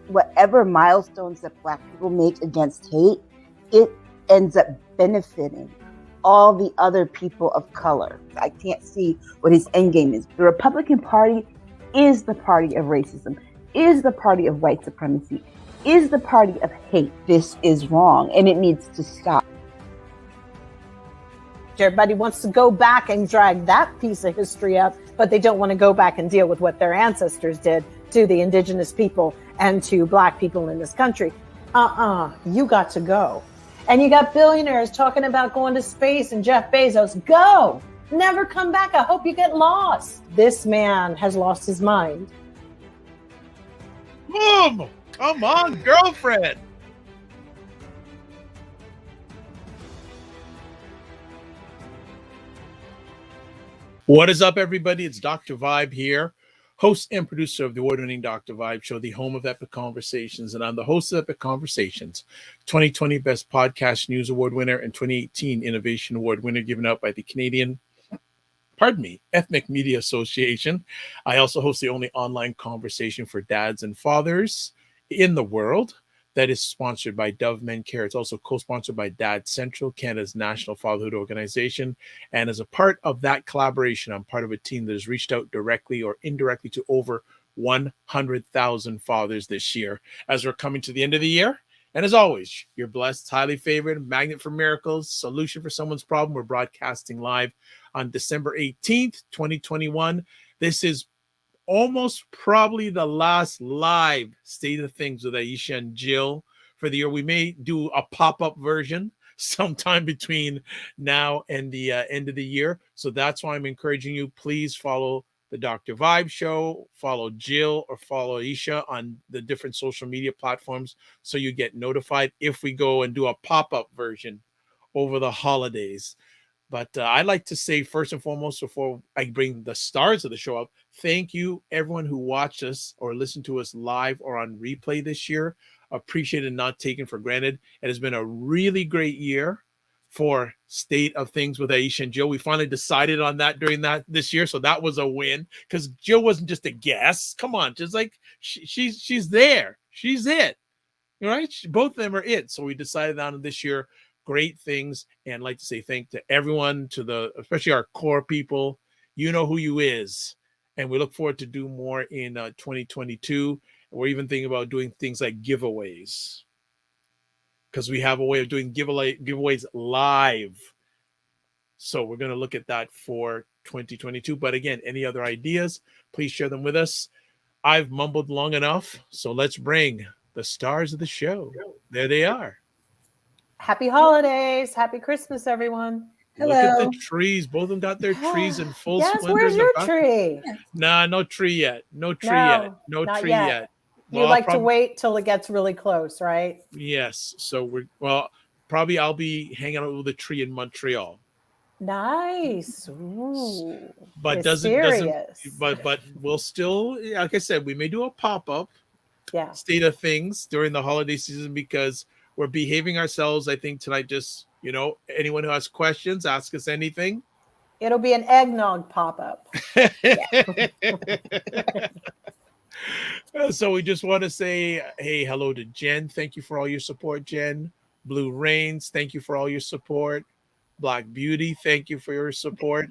whatever milestones that Black people make against hate, it ends up benefiting all the other people of color. I can't see what his end game is. The Republican Party is the party of racism, is the party of white supremacy, is the party of hate. This is wrong, and it needs to stop. Everybody wants to go back and drag that piece of history up, but they don't want to go back and deal with what their ancestors did to the indigenous people and to Black people in this country. You got to go. And you got billionaires talking about going to space and Jeff Bezos, go, never come back. I hope you get lost. This man has lost his mind. Boom! Come on, girlfriend. What is up, everybody? It's Dr. Vibe here, host and producer of the award-winning Dr. Vibe Show, the home of Epic Conversations, and I'm the host of Epic Conversations, 2020 Best Podcast News Award winner and 2018 Innovation Award winner given out by the Canadian, Ethnic Media Association. I also host the only online conversation for dads and fathers in the world that is sponsored by Dove Men Care. It's also co-sponsored by Dad Central, Canada's national fatherhood organization. And as a part of that collaboration, I'm part of a team that has reached out directly or indirectly to over 100,000 fathers this year as we're coming to the end of the year. And as always, you're blessed, highly favored, magnet for miracles, solution for someone's problem. We're broadcasting live on December 18th, 2021. This is almost probably the last live State of Things with Aisha and Jill for the year. We may do a pop-up version sometime between now and the end of the year. So that's why I'm encouraging you, please follow the Dr. Vibe Show, follow Jill or follow Aisha on the different social media platforms so you get notified if we go and do a pop-up version over the holidays. But I'd like to say, first and foremost, before I bring the stars of the show up, thank you, everyone who watched us or listened to us live or on replay this year. Appreciated, not taken for granted. It has been a really great year for State of Things with Aisha and Jill. We finally decided on that during this year, so that was a win because Jill wasn't just a guest. Come on, just like she's there. She's it. All right, both of them are it. So we decided on this year. Great things, and I'd like to say thank to everyone, especially our core people. You know who you is, and we look forward to do more in 2022. We're even thinking about doing things like giveaways because we have a way of doing giveaways live. So we're going to look at that for 2022. But again, any other ideas, please share them with us. I've mumbled long enough, so let's bring the stars of the show. There they are. Happy holidays. Happy Christmas, everyone. Hello. Look at the trees. Both of them got their trees in full splendor. Where's your tree? Nah, no tree yet. No tree yet. You like to wait till it gets really close, right? Yes. So probably I'll be hanging out with a tree in Montreal. Nice. Ooh. But but we'll still, like I said, we may do a pop-up State of Things during the holiday season because we're behaving ourselves. I think tonight, just, anyone who has questions, ask us anything. It'll be an eggnog pop-up. So we just want to say, hey, hello to Jen. Thank you for all your support, Jen. Blue Rains, thank you for all your support. Black Beauty, thank you for your support.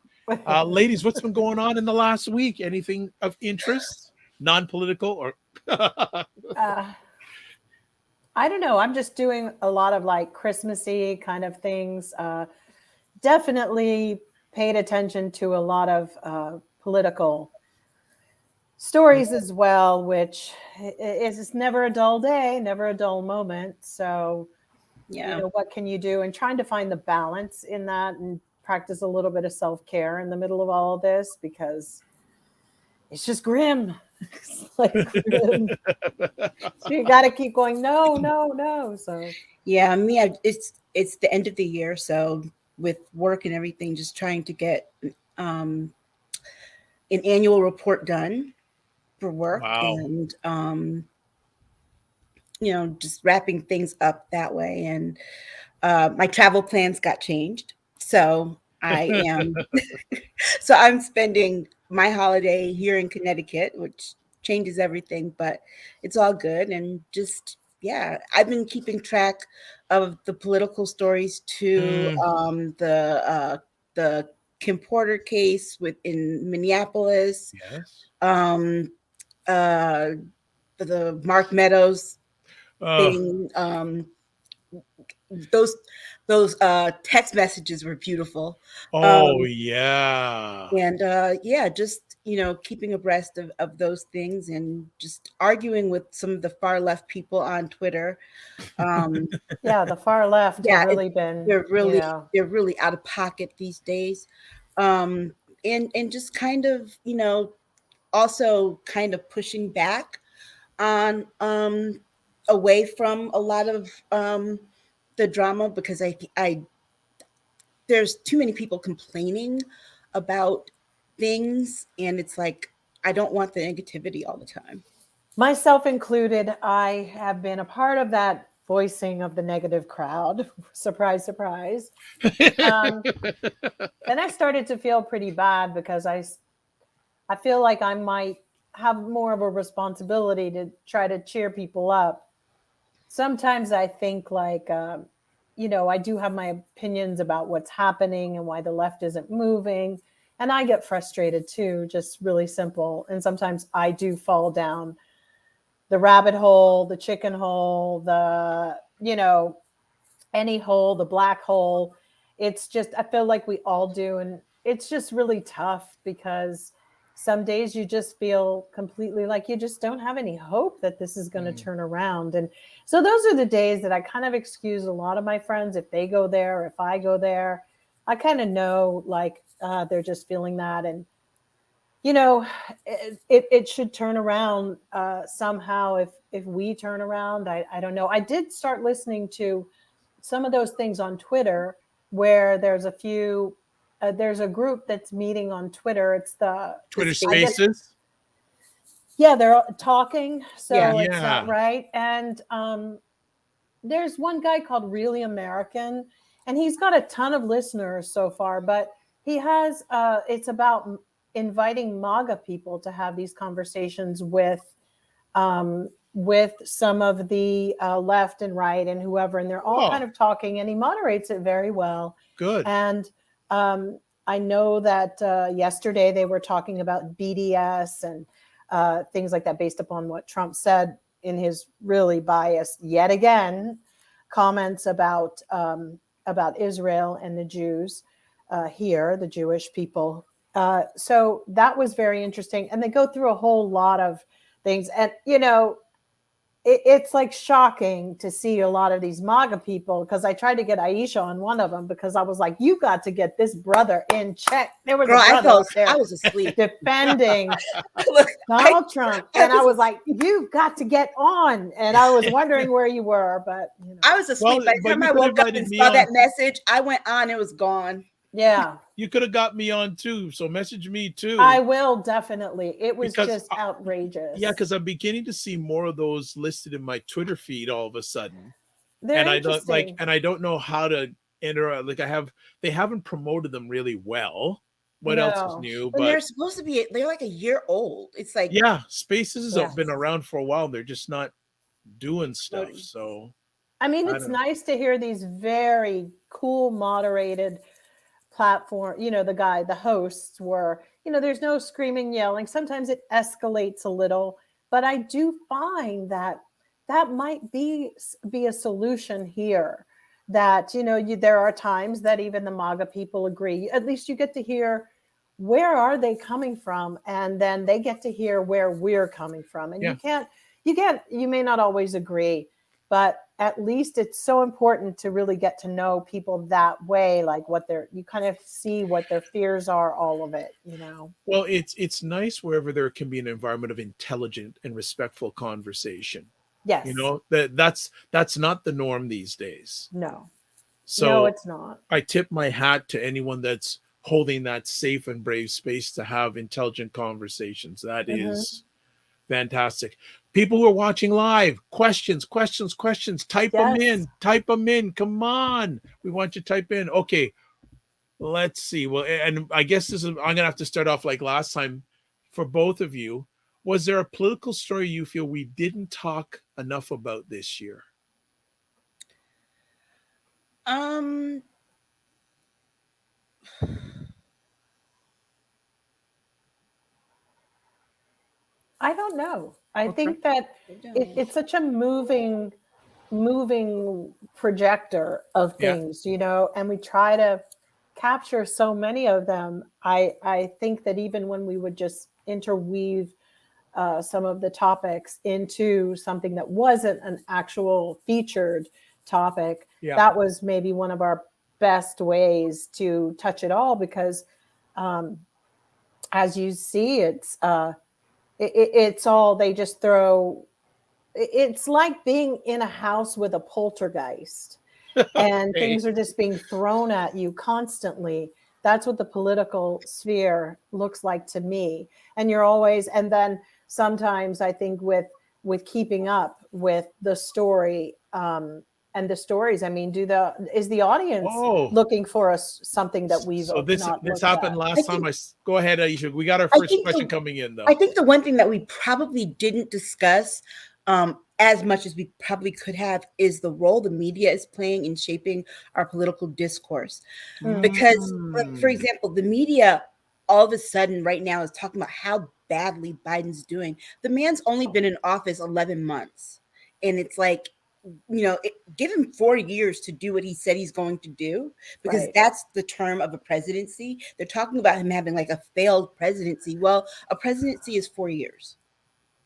Ladies, what's been going on in the last week? Anything of interest? Non-political or... I don't know. I'm just doing a lot of like Christmassy kind of things. Definitely paid attention to a lot of political stories as well, which is never a dull day, never a dull moment. So, what can you do? And trying to find the balance in that and practice a little bit of self-care in the middle of all of this because it's just grim. It's like grim. So you got to keep going. No. So it's the end of the year. So with work and everything, just trying to get an annual report done for work. Wow. And just wrapping things up that way. And my travel plans got changed, so I'm spending my holiday here in Connecticut, which changes everything, but it's all good. And just, yeah, I've been keeping track of the political stories too. The Kim Porter case in Minneapolis, Yes. um, uh, the Mark Meadows thing. Those text messages were beautiful. Oh yeah. And yeah, just keeping abreast of those things, and just arguing with some of the far left people on Twitter. Yeah, the far left Yeah, have really been, they're really out of pocket these days. And just kind of also kind of pushing back on away from a lot of the drama, because I there's too many people complaining about things, and it's like, I don't want the negativity all the time. myself included. I have been a part of that voicing of the negative crowd. Surprise, surprise. Then I started to feel pretty bad because I feel like I might have more of a responsibility to try to cheer people up. Sometimes I think like, I do have my opinions about what's happening and why the left isn't moving. And I get frustrated too, just really simple. And sometimes I do fall down the rabbit hole, the chicken hole, any hole, the black hole. It's just, I feel like we all do. And it's just really tough because some days you just feel completely like you just don't have any hope that this is going to turn around. And so those are the days that I kind of excuse a lot of my friends if they go there, if I go there. I kind of know like they're just feeling that. And, it should turn around somehow if we turn around. I don't know. I did start listening to some of those things on Twitter where there's a group that's meeting on Twitter. It's the Twitter Spaces. Yeah, they're talking. So Yeah. it's not right. And there's one guy called Really American, and he's got a ton of listeners so far, but he has it's about inviting MAGA people to have these conversations with some of the left and right and whoever, and they're all kind of talking, and he moderates it very well. Good. And I know that yesterday they were talking about BDS and things like that based upon what Trump said in his really biased, yet again, comments about Israel and the Jews here, the Jewish people. So that was very interesting. And they go through a whole lot of things. And, it's like shocking to see a lot of these MAGA people, because I tried to get Aisha on one of them because I was like, you got to get this brother in check. There was Girl, a brother out there I was asleep defending Donald Trump. And I was like, you've got to get on. And I was wondering where you were, but I was asleep. By the time I woke up and saw that message, I went on, it was gone. Yeah. You could have got me on too. So message me too. I will definitely. It was just outrageous. Yeah, because I'm beginning to see more of those listed in my Twitter feed all of a sudden. They're I don't know how to enter. Like they haven't promoted them really well. What else is new? But they're supposed to be, they're like a year old. It's like, yeah, Spaces have been around for a while. They're just not doing stuff. So I mean, it's nice to hear these very cool, moderated platform, the hosts were, there's no screaming, yelling. Sometimes it escalates a little, but I do find that might be a solution here. That, there are times that even the MAGA people agree. At least you get to hear where are they coming from, and then they get to hear where we're coming from. And you may not always agree, but at least it's so important to really get to know people that way, like you kind of see what their fears are, all of it, Well, it's nice wherever there can be an environment of intelligent and respectful conversation. Yes. That's not the norm these days. No. So no, it's not. I tip my hat to anyone that's holding that safe and brave space to have intelligent conversations. That is fantastic. People who are watching live, questions, type them in. Come on. We want you to type in. Okay. Let's see. Well, and I guess I'm going to have to start off like last time for both of you. Was there a political story you feel we didn't talk enough about this year? I don't know. I Okay. think that it's such a moving projector of Yeah. things, and we try to capture so many of them. I think that even when we would just interweave some of the topics into something that wasn't an actual featured topic, Yeah. that was maybe one of our best ways to touch it all, because as you see, it's all, they just throw. It's like being in a house with a poltergeist and Okay. things are just being thrown at you constantly. That's what the political sphere looks like to me. And you're always, and then sometimes I think with keeping up with the story, and the stories, I mean, is the audience Oh, looking for us something that we've so this not looked happened at? last time. Go ahead, Aisha. We got our I first think question coming in, though. I think the one thing that we probably didn't discuss as much as we probably could have is the role the media is playing in shaping our political discourse. Because, for example, the media all of a sudden right now is talking about how badly Biden's doing. The man's only been in office 11 months. And it's like, give him 4 years to do what he said he's going to do, because Right. that's the term of a presidency. They're talking about him having like a failed presidency. Well, a presidency is 4 years.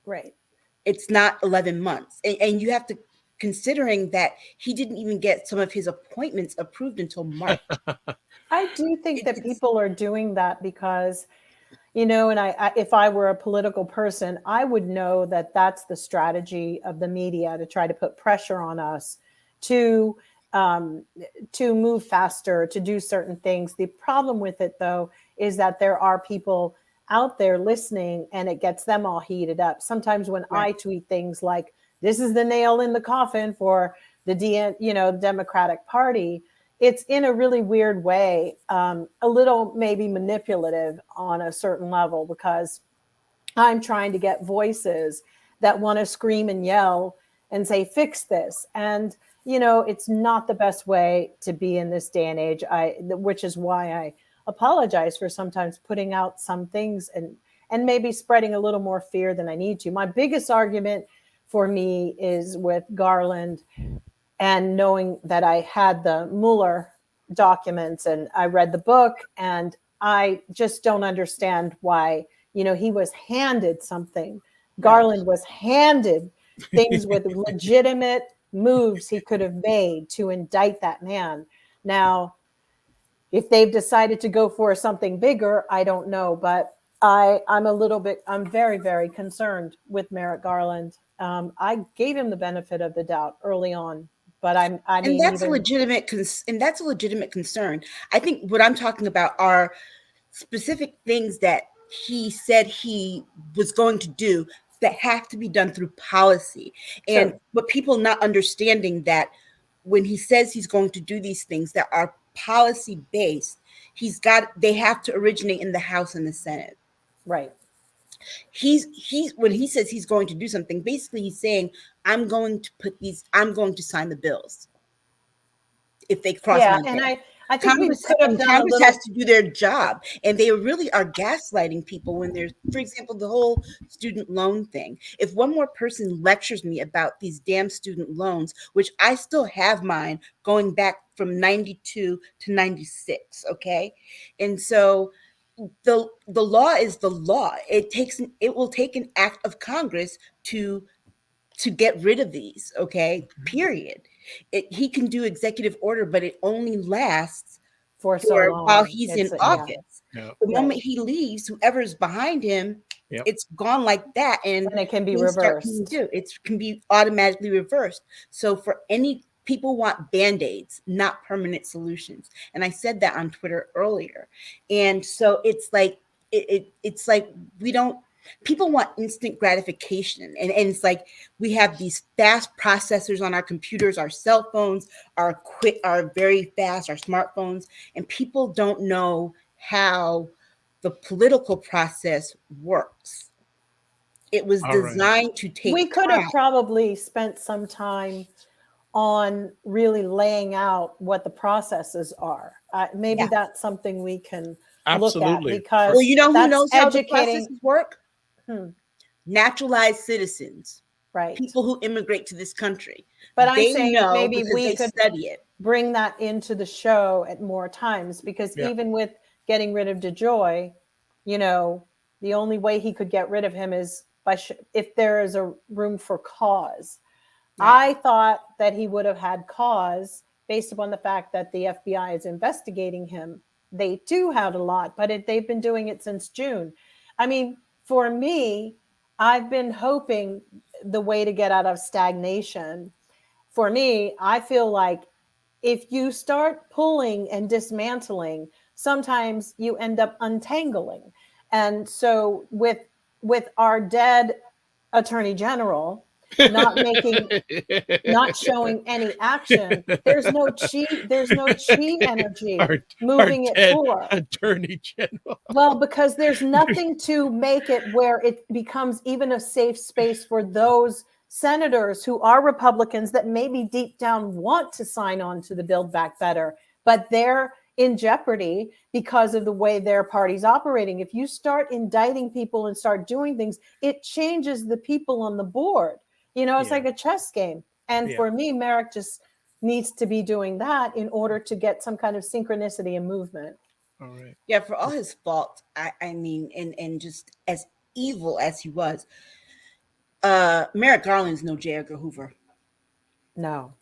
Right. It's not 11 months. And you have to, considering that he didn't even get some of his appointments approved until March. I do think that people are doing that because, and I, if I were a political person, I would know that that's the strategy of the media, to try to put pressure on us to move faster, to do certain things. The problem with it, though, is that there are people out there listening, and it gets them all heated up. Sometimes when I tweet things like, "This is the nail in the coffin for the Democratic Party," it's in a really weird way, a little maybe manipulative on a certain level, because I'm trying to get voices that want to scream and yell and say, "Fix this." And, it's not the best way to be in this day and age, which is why I apologize for sometimes putting out some things and maybe spreading a little more fear than I need to. My biggest argument for me is with Garland, and knowing that I had the Mueller documents and I read the book, and I just don't understand why, he was handed something. Garland was handed things with legitimate moves he could have made to indict that man. Now, if they've decided to go for something bigger, I don't know, but I'm very, very concerned with Merrick Garland. I gave him the benefit of the doubt early on, but That's a legitimate concern. I think what I'm talking about are specific things that he said he was going to do that have to be done through policy. And but people not understanding that when he says he's going to do these things that are policy based, they have to originate in the House and the Senate. Right. He's when he says he's going to do something, basically he's saying, I'm going to sign the bills if they cross my and desk. I think we could have done Congress a little. has to do their job, and they really are gaslighting people when there's, for example, the whole student loan thing. If one more person lectures me about these damn student loans, which I still have mine going back from 92 to 96, okay? And so the law is the law. It will take an act of Congress to get rid of these, okay? Period. He can do executive order, but it only lasts for so long while he's in office. Yeah. The moment he leaves, whoever's behind him, it's gone like that, and it can be reversed. It can be automatically reversed. So for any people want band-aids, not permanent solutions. And I said that on Twitter earlier. And so it's like it's like people want instant gratification. And it's like we have these fast processors on our computers, our cell phones are very fast, our smartphones, and people don't know how the political process works. It was All right. designed to take We could have time. probably spent some time on really laying out what the processes are. Maybe Yeah. that's something we can look at, Absolutely. because Well, you know who that's knows how the educating. processes work? Hmm, Naturalized citizens, right. people who immigrate to this country. But I'm They saying know maybe because we they could study it. bring that into the show at more times, because Yeah. even with getting rid of DeJoy, you know, the only way he could get rid of him is by if there is a room for cause. Right. I thought that he would have had cause based upon the fact that the FBI is investigating him. They do have a lot, but they've been doing it since June. I mean, for me, I've been hoping the way to get out of stagnation. For me, I feel like if you start pulling and dismantling, sometimes you end up untangling. And so with our dead attorney general not showing any action, there's no chi energy our, our moving it dead forward. attorney general. Well, because there's nothing to make it where it becomes even a safe space for those senators who are Republicans that maybe deep down want to sign on to the Build Back Better, but they're in jeopardy because of the way their party's operating. If you start indicting people and start doing things, it changes the people on the board. You know, it's like a chess game. And for me, Merrick just needs to be doing that in order to get some kind of synchronicity and movement. All right. Yeah, for all his faults, I mean, and just as evil as he was, Merrick Garland's no J. Edgar Hoover. No.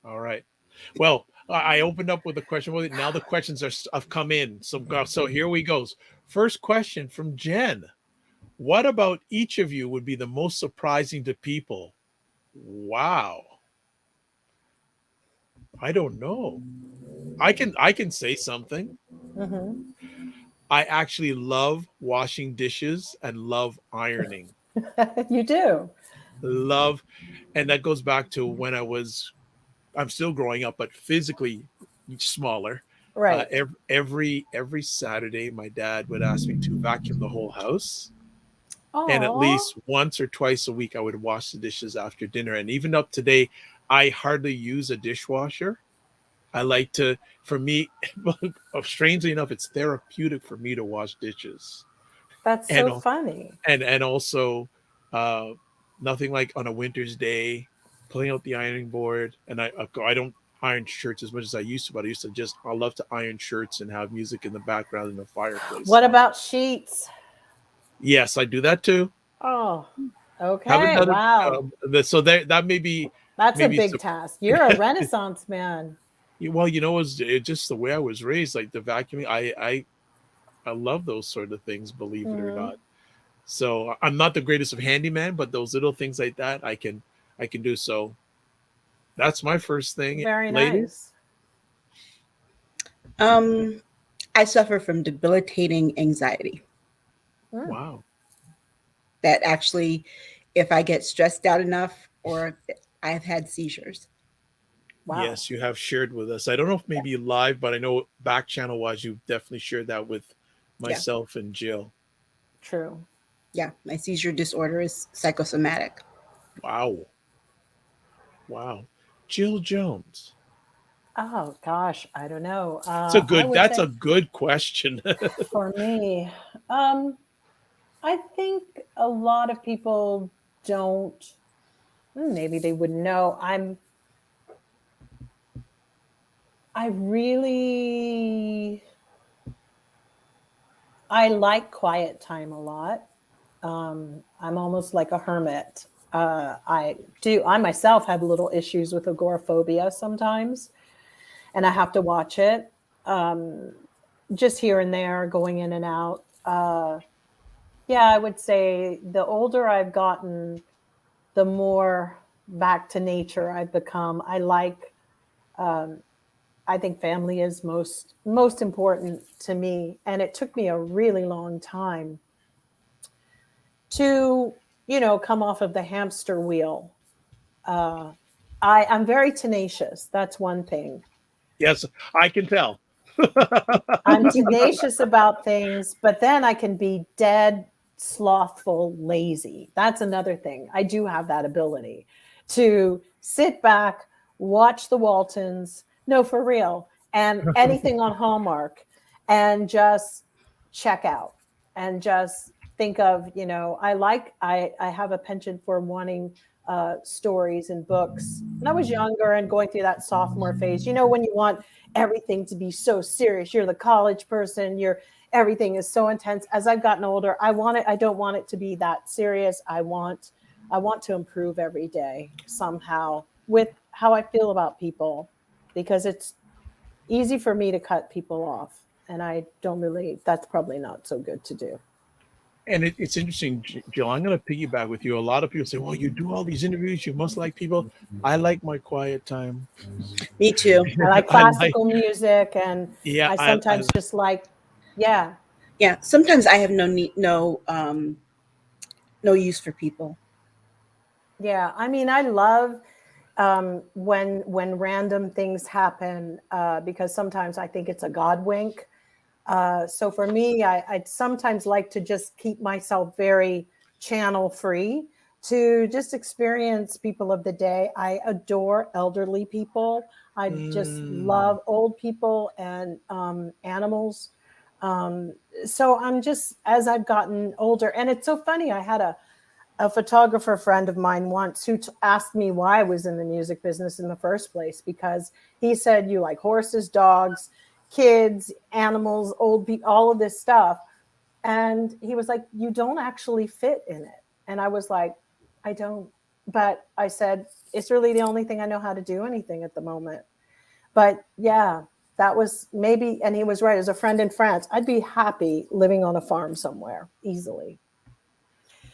All right. Well, I opened up with a question. Well, now the questions have come in. So here we go. First question from Jen. What about each of you would be the most surprising to people? Wow. I don't know. I can say something. Mm-hmm. I actually love washing dishes and love ironing. You do. Love, and that goes back to when I'm still growing up, but physically smaller. Right. Every Saturday, my dad would ask me to vacuum the whole house. Aww. And at least once or twice a week, I would wash the dishes after dinner. And even up today, I hardly use a dishwasher. I like to, for me, strangely enough, it's therapeutic for me to wash dishes. That's so funny. And also, nothing like on a winter's day, pulling out the ironing board. And I don't iron shirts as much as I used to, but I love to iron shirts and have music in the background in the fireplace. What about sheets? Yes, I do that too. Oh, okay. Wow. So that may be. That's a big task. You're a Renaissance man. Well, it's just the way I was raised, like the vacuuming. I love those sort of things, believe it or not. So I'm not the greatest of handyman, but those little things like that I can do. So that's my first thing. Very ladies. Nice. I suffer from debilitating anxiety. Wow. That actually, if I get stressed out enough, or I've had seizures. Wow. Yes, you have shared with us. I don't know if maybe live, but I know back channel wise, you definitely shared that with myself and Jill. True. Yeah, my seizure disorder is psychosomatic. Wow. Jill Jones. Oh gosh, I don't know. That's a good question. For me, I think a lot of people don't. Maybe they wouldn't know. I like quiet time a lot. I'm almost like a hermit. I myself have little issues with agoraphobia sometimes, and I have to watch it. Just here and there, going in and out. Yeah, I would say the older I've gotten, the more back to nature I've become. I think family is most important to me. And it took me a really long time to, come off of the hamster wheel. I'm very tenacious. That's one thing. Yes, I can tell. I'm tenacious about things, but then I can be dead slothful, lazy. That's another thing. I do have that ability to sit back, watch the Waltons, no, for real, and anything on Hallmark, and just check out and just think of, I have a penchant for wanting stories and books. When I was younger and going through that sophomore phase, when you want everything to be so serious, you're the college person, everything is so intense. As I've gotten older, I don't want it to be that serious. I want to improve every day somehow with how I feel about people, because it's easy for me to cut people off. And that's probably not so good to do. And it's interesting, Jill, I'm going to piggyback with you. A lot of people say, well, you do all these interviews, you must like people. I like my quiet time. Me too. I like classical music, and yeah, I sometimes just like, yeah. Sometimes I have no use for people. Yeah, I mean, I love when random things happen, because sometimes I think it's a God wink. So for me, I'd sometimes like to just keep myself very channel free to just experience people of the day. I adore elderly people. I just love old people and animals. So I'm just, as I've gotten older, and it's so funny, I had a photographer friend of mine once who asked me why I was in the music business in the first place, because he said, you like horses, dogs, kids, animals, old people, all of this stuff. And he was like, you don't actually fit in it. And I was like, I don't. But I said, it's really the only thing I know how to do anything at the moment. But yeah, that was maybe, and he was right. As a friend in France, I'd be happy living on a farm somewhere easily.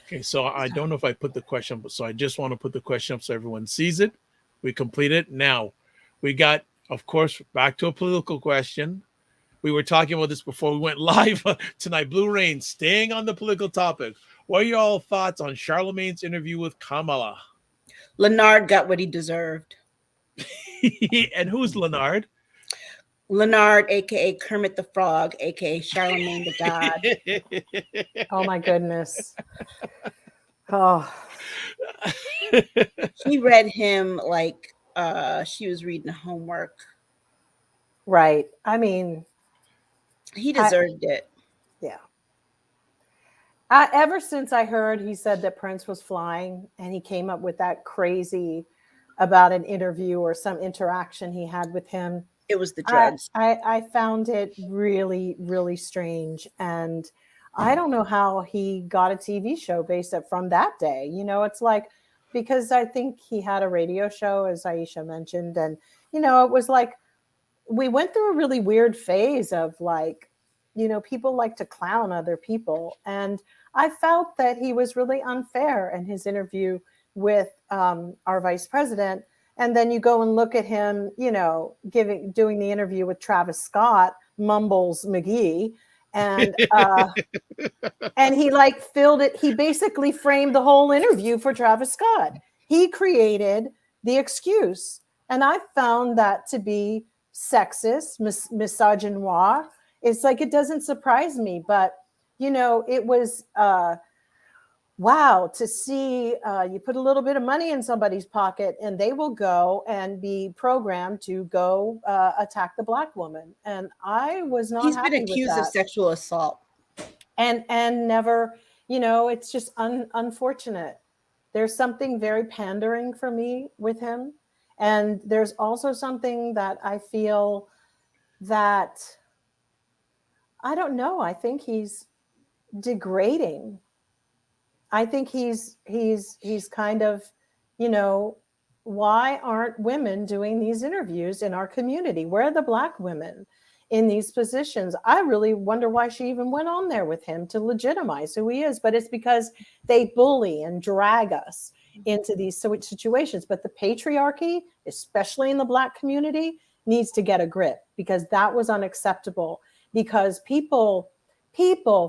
Okay, so I don't know if I put the question up, so I just want to put the question up so everyone sees it. We complete it. Now, we got, of course, back to a political question. We were talking about this before we went live tonight. Blue Rain, staying on the political topic. What are your thoughts on Charlemagne's interview with Kamala? Leonard got what he deserved. And who's Leonard? Leonard, aka Kermit the Frog, aka Charlemagne the God. Oh my goodness. Oh. She read him like she was reading homework. Right. I mean, he deserved it. Yeah. Ever since I heard he said that Prince was flying, and he came up with that crazy about an interview or some interaction he had with him. It was the drugs. I found it really, really strange. And I don't know how he got a TV show based from that day. It's like, because I think he had a radio show, as Aisha mentioned. And, it was like, we went through a really weird phase of like, people like to clown other people. And I felt that he was really unfair in his interview with our vice president. And then you go and look at him, doing the interview with Travis Scott, Mumbles McGee. And and he like filled it. He basically framed the whole interview for Travis Scott. He created the excuse. And I found that to be sexist, misogynoir. It's like, it doesn't surprise me, but it was wow to see. You put a little bit of money in somebody's pocket and they will go and be programmed to go attack the Black woman. And I was not. He's been accused of sexual assault, and never. It's just unfortunate. There's something very pandering for me with him. And there's also something that I feel that, I don't know, I think he's degrading. I think he's kind of, why aren't women doing these interviews in our community? Where are the Black women in these positions? I really wonder why she even went on there with him to legitimize who he is. But it's because they bully and drag us into these situations. But the patriarchy, especially in the Black community, needs to get a grip, because that was unacceptable. Because people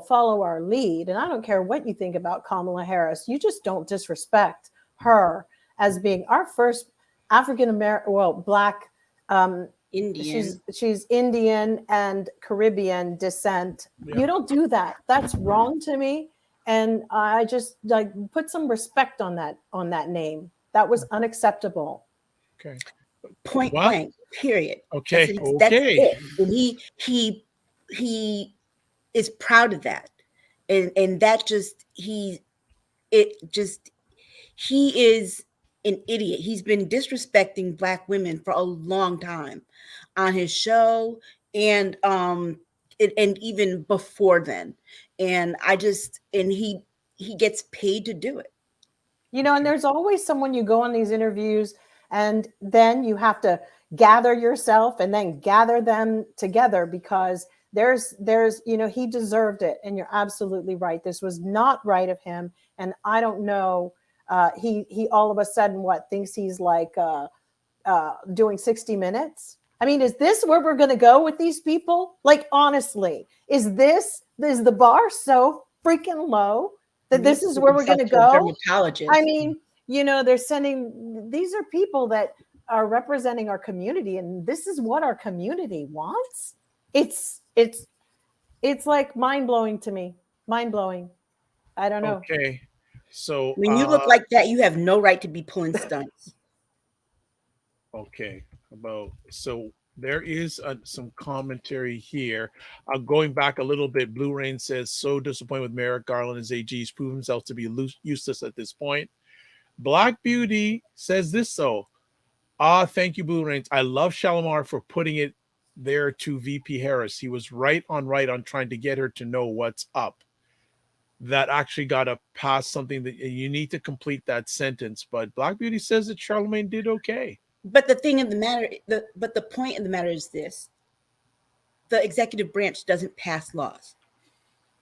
follow our lead. And I don't care what you think about Kamala Harris. You just don't disrespect her as being our first African-American, Black, Indian. She's Indian and Caribbean descent. Yeah. You don't do that. That's wrong to me. And I just like put some respect on that name. That was unacceptable. Okay. Point What? blank. Period. Okay. That's Okay. it. And he is proud of that, and that just he is an idiot. He's been disrespecting Black women for a long time on his show, and and even before then. And he gets paid to do it. And there's always someone, you go on these interviews and then you have to gather yourself and then gather them together, because there's he deserved it. And you're absolutely right. This was not right of him. And I don't know, he all of a sudden thinks he's like doing 60 Minutes. I mean, is this where we're going to go with these people? Like, honestly, is the bar so freaking low that this is where we're going to go? Dermatologist. I mean, these are people that are representing our community, and this is what our community wants. It's like mind-blowing to me. Mind-blowing. I don't know. Okay. So when you look like that, you have no right to be pulling stunts. Okay. So there is some commentary here. Going back a little bit, Blue Rain says, so disappointed with Merrick Garland as AG. He's proven himself to be useless at this point. Black Beauty says this, though. Thank you, Blue Rain. I love Shalimar for putting it there to VP Harris. He was right on trying to get her to know what's up. That actually got to pass something that you need to complete that sentence. But Black Beauty says that Charlemagne did okay. But the thing of the matter, the point of the matter is this: the executive branch doesn't pass laws.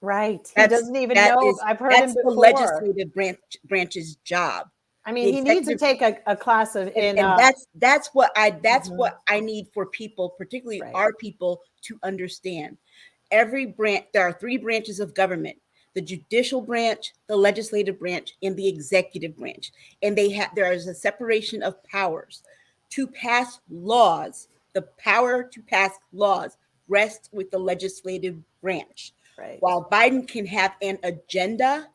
Right. He doesn't even know. I've heard him before. That's the legislative branch's job. I mean, he needs to take a class of that's what I need for people, particularly our people, to understand. Every branch, there are 3 branches of government: the judicial branch, the legislative branch, and the executive branch. And there is a separation of powers. To pass laws, the power to pass laws rests with the legislative branch. Right. While Biden can have an agenda,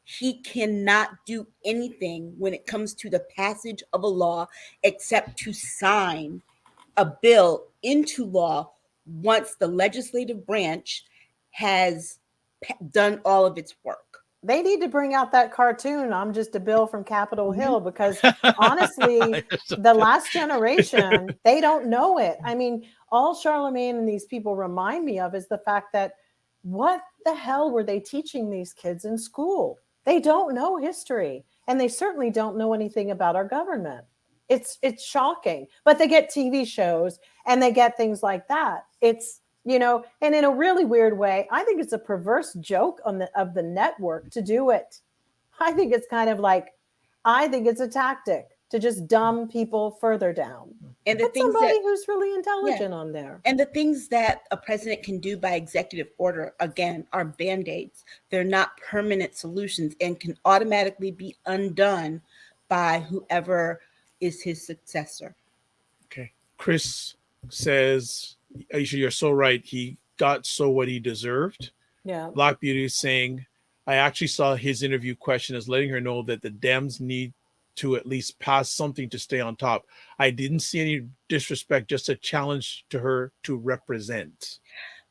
he cannot do anything when it comes to the passage of a law except to sign a bill into law once the legislative branch has done all of its work. They need to bring out that cartoon, I'm Just a Bill from Capitol Hill, because honestly, the last generation, they don't know it. I mean, all Charlemagne and these people remind me of is the fact that what the hell were they teaching these kids in school? They don't know history, and they certainly don't know anything about our government. It's shocking, but they get TV shows and they get things like that. It's, and in a really weird way, I think it's a perverse joke of the network to do it. I think it's kind of like, I think it's a tactic to just dumb people further down. And put somebody who's really intelligent on there. And the things that a president can do by executive order, again, are Band-Aids. They're not permanent solutions and can automatically be undone by whoever is his successor. Okay. Chris says, Aisha, you're so right. He got what he deserved. Yeah. Black Beauty is saying, I actually saw his interview question as letting her know that the Dems need to at least pass something to stay on top. I didn't see any disrespect, just a challenge to her to represent.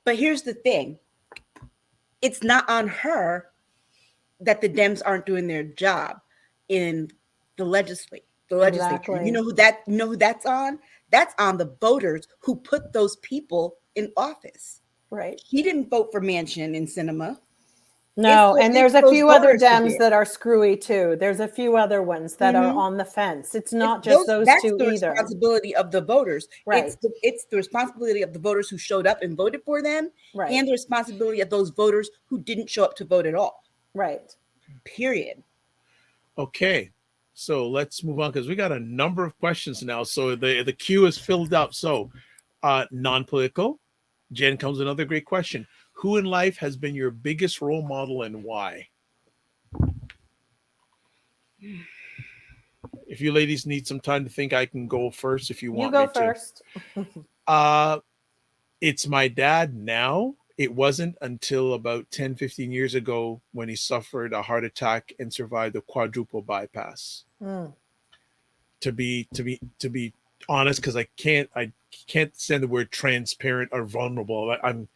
But here's the thing. It's not on her that the Dems aren't doing their job in the legislature. Exactly. You know who that's on? That's on the voters who put those people in office. Right. He didn't vote for Manchin in cinema. No, and there's a few other Dems that are screwy too. There's a few other ones that are on the fence. It's not just those two either. That's the responsibility of the voters. Right. It's the responsibility of the voters who showed up and voted for them, right, and the responsibility of those voters who didn't show up to vote at all. Right. Period. Okay. So let's move on because we got a number of questions now. So the queue is filled up. So non-political. Jen comes with another great question. Who in life has been your biggest role model and why? If you ladies need some time to think, I can go first if you want me to. You go first. It's my dad now. it wasn't until about 10, 15 years ago when he suffered a heart attack and survived a quadruple bypass. Mm. To be honest, because I can't stand the word transparent or vulnerable. I'm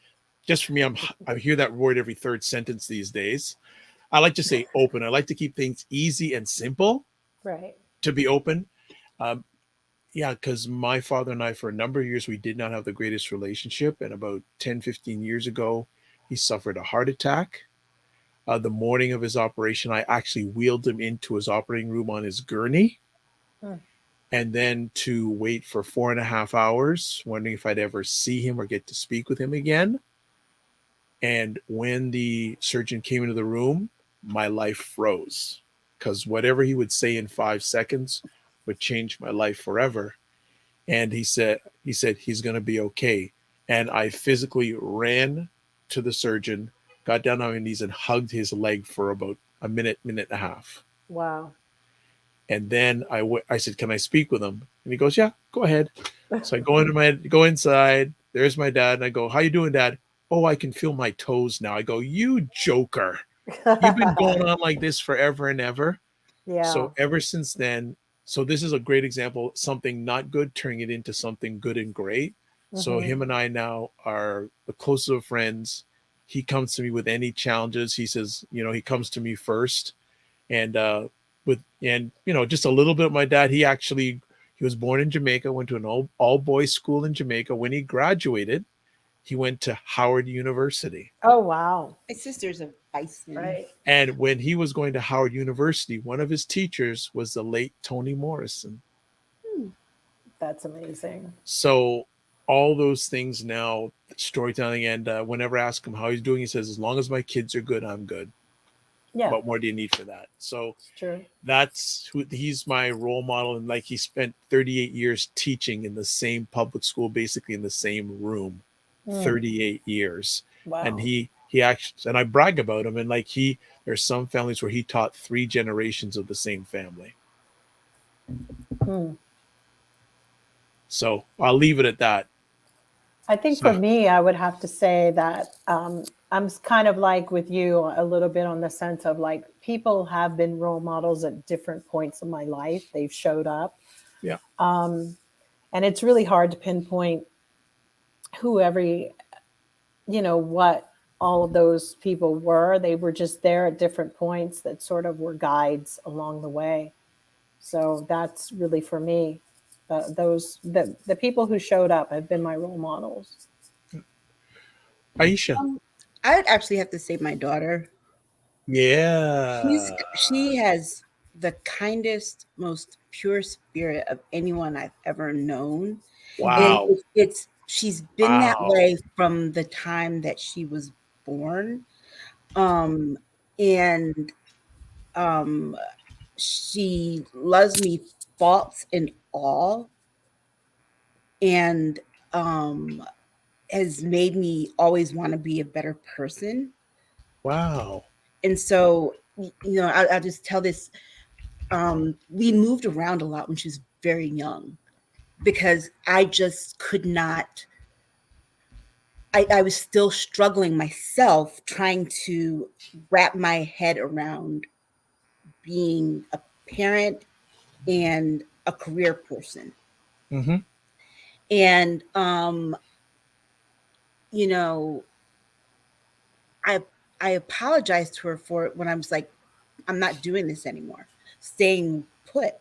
just, for me, I hear that word every third sentence these days. I like to say open. I like to keep things easy and simple. Right. To be open. Um, yeah, because my father and I, for a number of years, we did not have the greatest relationship. And about 10, 15 years ago, he suffered a heart attack. The morning of his operation, I actually wheeled him into his operating room on his gurney. Mm. And then to wait for 4.5 hours, wondering if I'd ever see him or get to speak with him again. And when the surgeon came into the room, my life froze, because whatever he would say in 5 seconds would change my life forever. And he said he's going to be okay. And I physically ran to the surgeon, got down on my knees and hugged his leg for about a minute, minute and a half. Wow. And then I said, "Can I speak with him?" And he goes, "Yeah, go ahead." So I go inside. There's my dad. And I go, "How you doing, Dad?" "Oh, I can feel my toes now." I go, "You joker. You've been going on like this forever and ever." Yeah. So ever since then, so this is a great example, something not good, turning it into something good and great. So him and I now are the closest of friends. He comes to me with any challenges. He says, he comes to me first. And just a little bit of my dad. He was born in Jamaica, went to an all boys school in Jamaica. When he graduated, he went to Howard University. Oh, wow. My sister's a Bison. Right. And when he was going to Howard University, one of his teachers was the late Toni Morrison. That's amazing. So all those things now, storytelling, and whenever I ask him how he's doing, he says, "As long as my kids are good, I'm good." Yeah. What more do you need for that? So It's true. he's my role model. And like, he spent 38 years teaching in the same public school, basically in the same room, 38 years. Wow. And he actually, and I brag about him. And like, there's some families where he taught 3 generations of the same family. So I'll leave it at that. I think for me, I would have to say that I'm kind of like with you a little bit on the sense of like, people have been role models at different points in my life. They've showed up. Yeah. And it's really hard to pinpoint what all of those people were. They were just there at different points that sort of were guides along the way. So that's really, for me, the people who showed up have been my role models. Aisha. I would actually have to say my daughter. Yeah. She has the kindest, most pure spirit of anyone I've ever known. Wow. And she's been that way from the time that she was born. She loves me faults and all, and has made me always want to be a better person. Wow. And so, I'll just tell this. We moved around a lot when she was very young, because I just could not. I was still struggling myself, trying to wrap my head around being a parent and a career person. Mm-hmm. And, I apologized to her for it when I was like, "I'm not doing this anymore, staying put,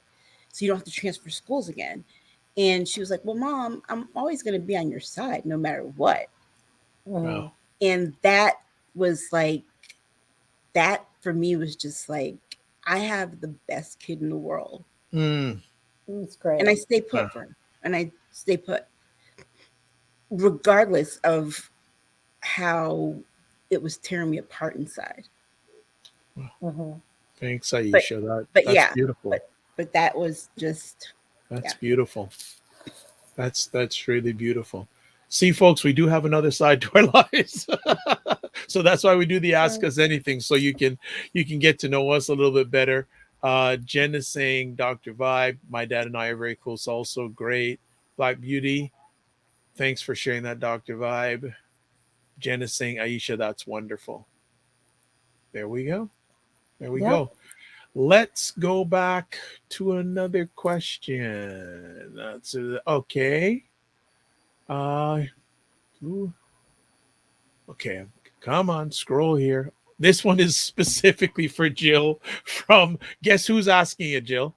so you don't have to transfer schools again." And she was like, "Well, Mom, I'm always going to be on your side no matter what." Wow. And that was like, that for me was just like, I have the best kid in the world. It's great. And I stay put for her. And I stay put regardless of how it was tearing me apart inside. Thanks, Aisha. That's beautiful. But that was just, that's beautiful. That's really beautiful. See, folks, we do have another side to our lives. So that's why we do the Ask Us Anything, so you can get to know us a little bit better. Jen is saying, Dr. Vibe, my dad and I are very close also. Great. Black Beauty, thanks for sharing that, Dr. Vibe. Jen is saying, Aisha, that's wonderful. There we go. There we Yep. go. Let's go back to another question. That's okay. Ooh, okay, come on, scroll here. This one is specifically for Jill from, guess who's asking it, Jill?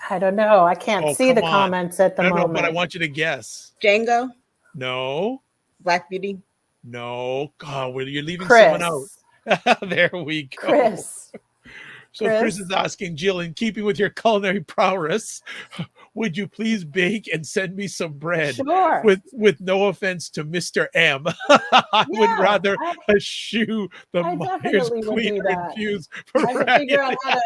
I don't know. I can't Oh, see come the on. comments at the No, moment. but I want you to guess. Django, No, Black Beauty. no. God, you're leaving Chris. someone out. There we go. Chris. So Chris is asking, Jill, in keeping with your culinary prowess, would you please bake and send me some bread? Sure. With no offense to Mr. M. I would Yeah, rather eschew the I Myers definitely would do cleaner that. infused I have to figure out variety.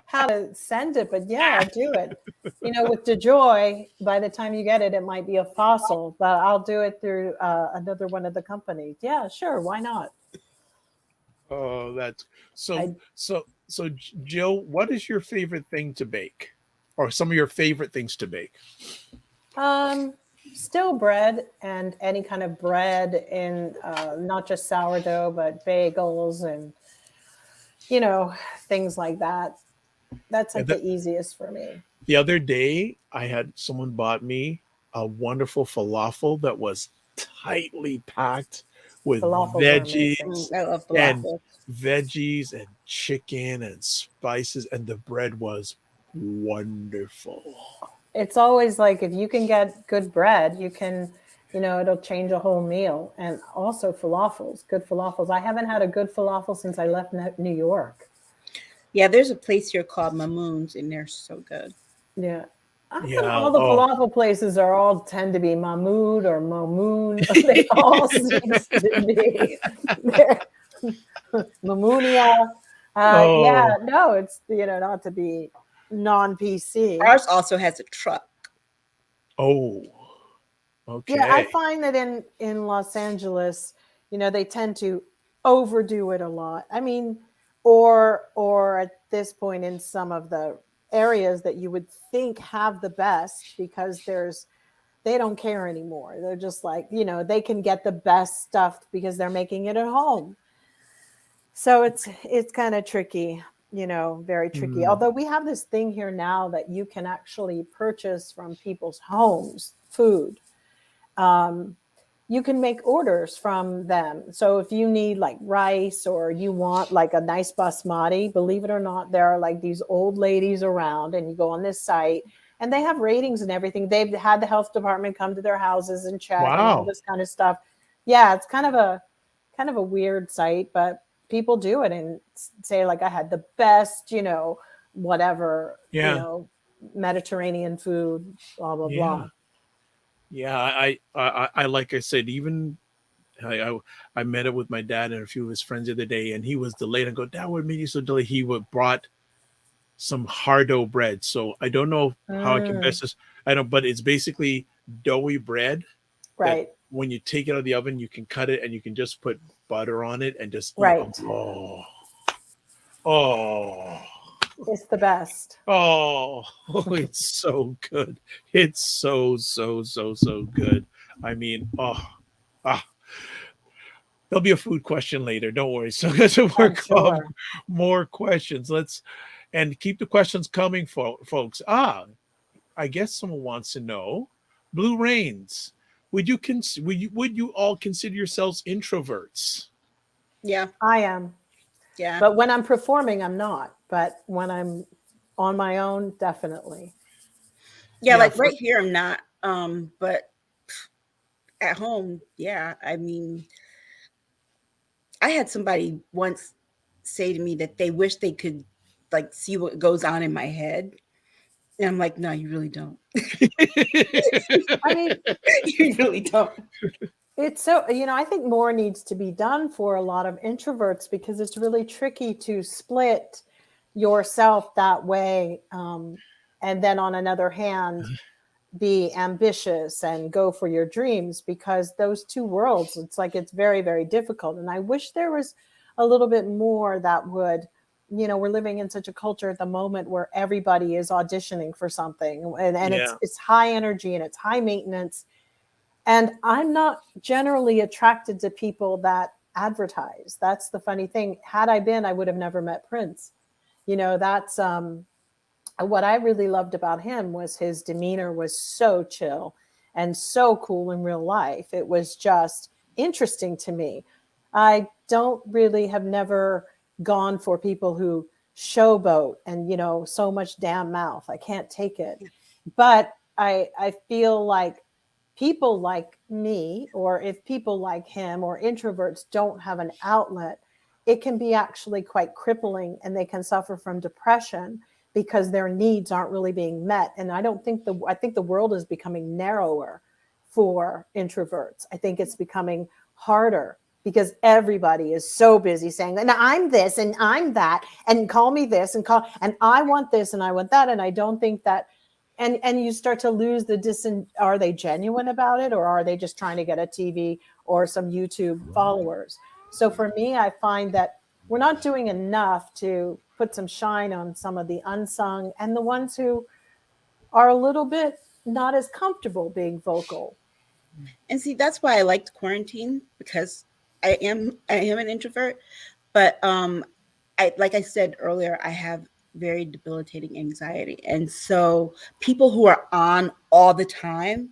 how to send it, but yeah, I'll do it. You know, with DeJoy, by the time you get it, it might be a fossil, but I'll do it through another one of the companies. Yeah, sure, why not? Oh, that's so Jill, what is your favorite thing to bake? Or some of your favorite things to bake? Still bread and any kind of bread in not just sourdough, but bagels and things like that. That's like the easiest for me. The other day, I had someone bought me a wonderful falafel that was tightly packed with veggies I love and falafel. veggies and chicken and spices, and the bread was wonderful. It's always like if you can get good bread, you can, it'll change a whole meal. And also falafels, good falafels. I haven't had a good falafel since I left New York. Yeah, there's a place here called Mamoon's, and they're so good. Yeah. All the falafel places tend to be Mahmoud or Mamoon. They all seems to be Mamounia. Yeah, no, it's not to be non-PC. Ours also has a truck. Oh, okay. Yeah, I find that in Los Angeles, they tend to overdo it a lot. I mean, or at this point in some of the areas that you would think have the best, because they don't care anymore. They're just like, they can get the best stuff because they're making it at home. So it's kind of tricky, very tricky. Although we have this thing here now that you can actually purchase from people's homes food. You can make orders from them. So if you need like rice or you want like a nice basmati, believe it or not, there are like these old ladies around, and you go on this site and they have ratings and everything. They've had the health department come to their houses and check and all this kind of stuff. Yeah, it's kind of a weird site, but people do it and say like, I had the best, whatever, Mediterranean food, blah, blah, blah. Yeah, I like I said, even I met up with my dad and a few of his friends the other day, and he was delayed. I go, Dad, what made you so delayed? He brought some hardo bread. So I don't know how I can best this. I don't, but it's basically doughy bread. Right. When you take it out of the oven, you can cut it and you can just put butter on it and just right. Oh. It's the best. Oh, it's so good. It's so good. I mean, there'll be a food question later. Don't worry. So let's work on more questions. And keep the questions coming, folks. I guess someone wants to know, Blue Rains, would you all consider yourselves introverts? Yeah, I am. Yeah, but when I'm performing, I'm not. But when I'm on my own, definitely. Yeah, like right here, I'm not. But at home, yeah. I mean, I had somebody once say to me that they wish they could like see what goes on in my head. And I'm like, no, you really don't. I mean, you really don't. It's so, I think more needs to be done for a lot of introverts, because it's really tricky to split yourself that way. And then on another hand, be ambitious and go for your dreams, because those two worlds, it's very, very difficult. And I wish there was a little bit more that would, we're living in such a culture at the moment where everybody is auditioning for something, and it's high energy and it's high maintenance. And I'm not generally attracted to people that advertise. That's the funny thing. Had I been, I would have never met Prince. That's what I really loved about him was his demeanor was so chill and so cool in real life. It was just interesting to me. I don't really have never gone for people who showboat and, so much damn mouth. I can't take it. But I feel like people like me, or if people like him or introverts don't have an outlet, it can be actually quite crippling, and they can suffer from depression because their needs aren't really being met. And I think the world is becoming narrower for introverts. I think it's becoming harder because everybody is so busy saying, and I'm this and I'm that, and call me this and I want this and I want that. And I don't think that, and you start to lose are they genuine about it, or are they just trying to get a TV or some YouTube followers? So for me, I find that we're not doing enough to put some shine on some of the unsung and the ones who are a little bit not as comfortable being vocal. And see, that's why I liked quarantine, because I am an introvert, but like I said earlier, I have very debilitating anxiety, and so people who are on all the time,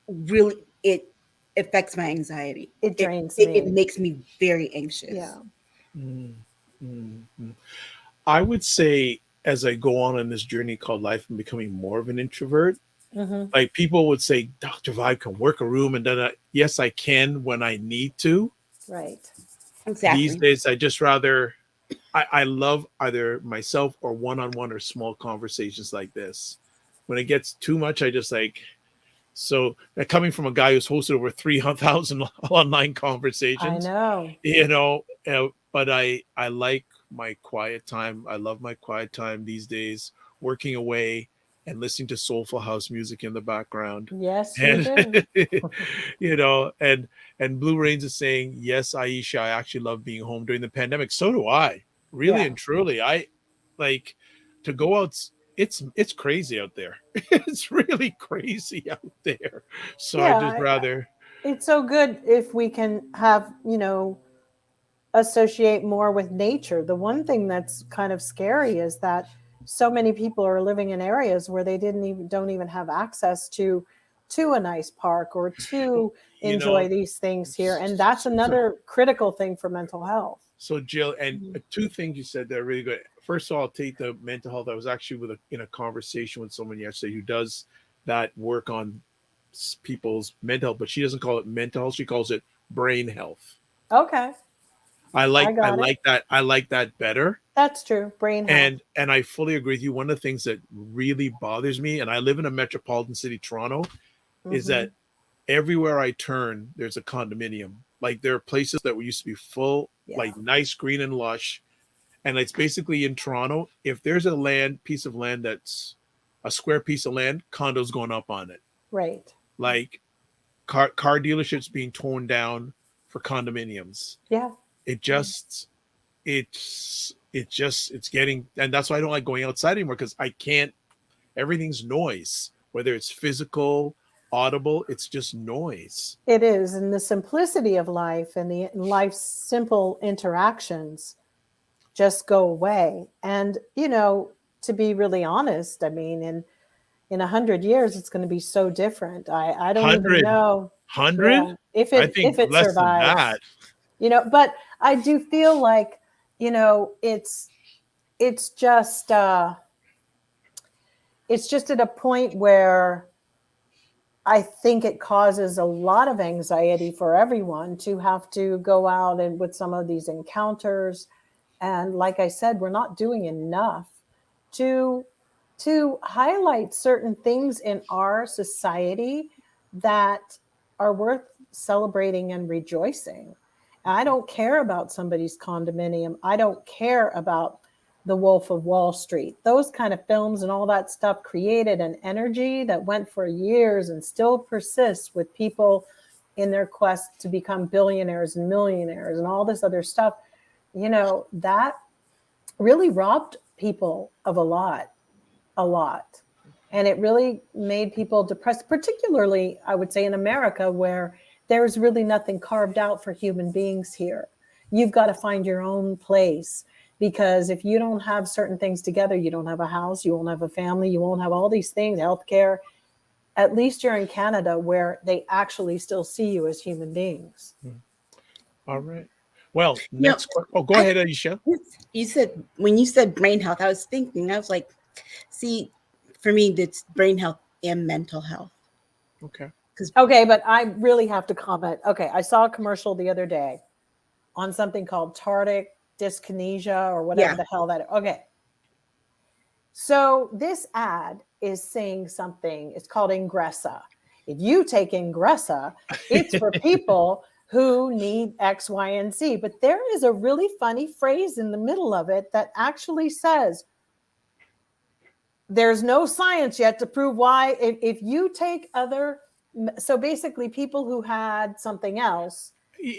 really, it affects my anxiety. It drains me. It makes me very anxious. Yeah. Mm-hmm. I would say, as I go on this journey called life, I'm becoming more of an introvert. Mm-hmm. Like, people would say, Dr. Vibe can work a room, and then yes, I can when I need to. Right. Exactly. These days, I just rather, I love either myself or one-on-one or small conversations like this. When it gets too much, I just so coming from a guy who's hosted over 300,000 online conversations, I know, but I like my quiet time. I love my quiet time these days, working away and listening to soulful house music in the background. Yes, And, you do. and Blue Rains is saying, yes, Aisha, I actually love being home during the pandemic. So do I, really. Yeah. And truly, I like to go out. It's crazy out there. It's really crazy out there. So Yeah, I just rather. It's so good if we can have, associate more with nature. The one thing that's kind of scary is that so many people are living in areas where they don't even have access to a nice park or to enjoy these things here. And that's another critical thing for mental health. So Jill, and two things you said that are really good. First of all, I'll take the mental health. I was actually in a conversation with someone yesterday who does that work on people's mental health, but she doesn't call it mental health. She calls it brain health. Okay. I like that. I like that better. That's true. Brain health. And I fully agree with you. One of the things that really bothers me, and I live in a metropolitan city, Toronto, is that everywhere I turn, there's a condominium. Like, there are places that used to be full, like nice, green and lush. And it's basically in Toronto, if there's a piece of land that's a square piece of land, condos going up on it. Right. Like car dealerships being torn down for condominiums. Yeah. It's getting, and that's why I don't like going outside anymore, because I can't, everything's noise, whether it's physical, audible, it's just noise. It is. And the simplicity of life and the life's simple interactions just go away. And, to be really honest, I mean, in 100 years, it's going to be so different. I don't even know. 100? If I think it less survives. than that. But I do feel like, it's just at a point where I think it causes a lot of anxiety for everyone to have to go out and with some of these encounters. And like I said, we're not doing enough to highlight certain things in our society that are worth celebrating and rejoicing. I don't care about somebody's condominium. I don't care about The Wolf of Wall Street. Those kind of films and all that stuff created an energy that went for years and still persists with people in their quest to become billionaires and millionaires and all this other stuff. That really robbed people of a lot. And it really made people depressed, particularly, I would say, in America, where there's really nothing carved out for human beings here. You've got to find your own place, because if you don't have certain things together, you don't have a house, you won't have a family, you won't have all these things, healthcare. At least you're in Canada, where they actually still see you as human beings. All right. Well, You know, next question. Oh, go ahead, Aisha. you said, when you said brain health, I was thinking, I was like, see, for me, it's brain health and mental health. Okay. Okay, but I really have to comment. Okay, I saw a commercial the other day on something called tardic dyskinesia or whatever the hell that is. Okay. So this ad is saying something, it's called Ingressa. If you take Ingressa, it's for people who need X, Y, and Z. But there is a really funny phrase in the middle of it that actually says, there's no science yet to prove why. If you take other, so basically people who had something else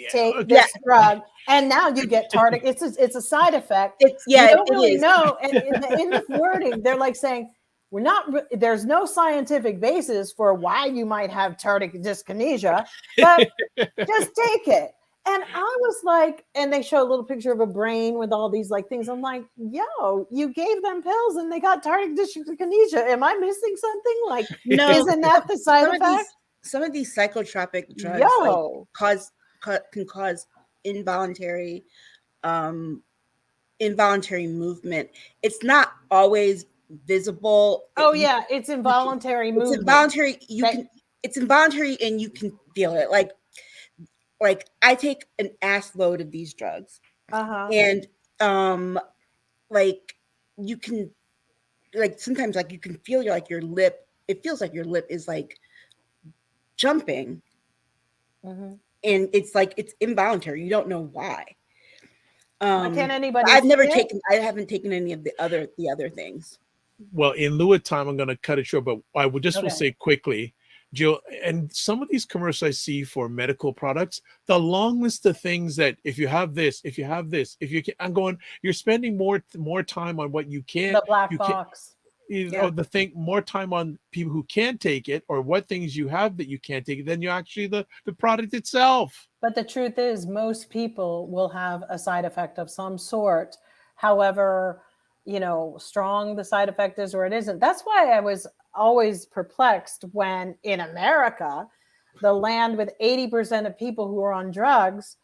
take this drug, and now you get tardic. It's a side effect. You don't really know. And in the wording, they're like saying, there's no scientific basis for why you might have tardic dyskinesia, but just take it. And I was like, and they show a little picture of a brain with all these like things. I'm like, yo, you gave them pills and they got tardic dyskinesia. Am I missing something? Like, no, isn't that the side effect? Some of these psychotropic drugs can cause involuntary movement. It's not always visible. Yeah, it's involuntary movement. It's involuntary. It's involuntary, and you can feel it. Like I take an ass load of these drugs, and like you can, like sometimes like you can feel your lip. It feels like your lip is like jumping, and it's like it's involuntary. You don't know why. Can anybody? I haven't taken any of the other things. Well, in lieu of time, I'm going to cut it short, but I would just will say quickly, Jill, and some of these commercials I see for medical products, the long list of things that if you have this, if you have this, if you can, I'm going, you're spending more time on what you can't. The black box. The thing, more time on people who can't take it, or what things you have that you can't take it, than you actually the product itself. But the truth is, most people will have a side effect of some sort. However, strong the side effect is or it isn't. That's why I was always perplexed when in America, the land with 80% of people who are on drugs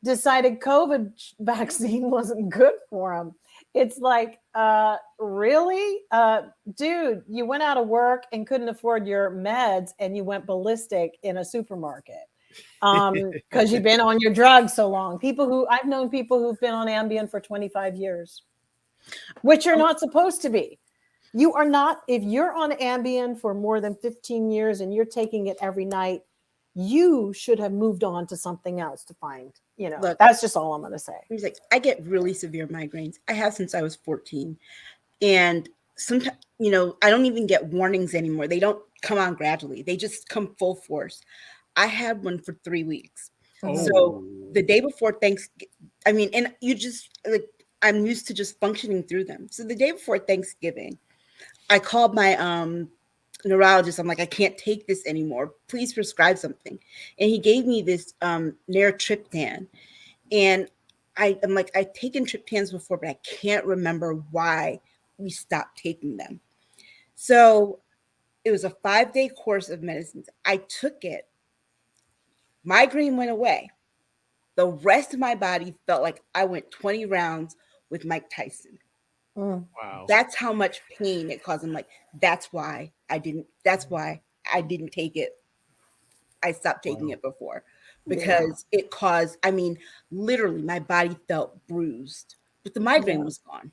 decided COVID vaccine wasn't good for them. It's like, really? Dude, you went out of work and couldn't afford your meds and you went ballistic in a supermarket because you've been on your drugs so long. I've known people who've been on Ambien for 25 years, which you're not supposed to be. You are not, if you're on Ambien for more than 15 years and you're taking it every night, you should have moved on to something else to find, look, that's just all I'm going to say. He's like, I get really severe migraines. I have since I was 14. And sometimes, I don't even get warnings anymore. They don't come on gradually. They just come full force. I had one for 3 weeks. So the day before Thanksgiving, and you just like, I'm used to just functioning through them. So the day before Thanksgiving, I called my neurologist. I'm like, I can't take this anymore. Please prescribe something. And he gave me this Naratriptan. And I'm like, I've taken triptans before, but I can't remember why we stopped taking them. So it was a 5-day course of medicines. I took it. Migraine went away. The rest of my body felt like I went 20 rounds with Mike Tyson. Wow. That's how much pain it caused. I'm like, that's why I didn't take it. I stopped taking it before because it caused, literally my body felt bruised, but the migraine was gone.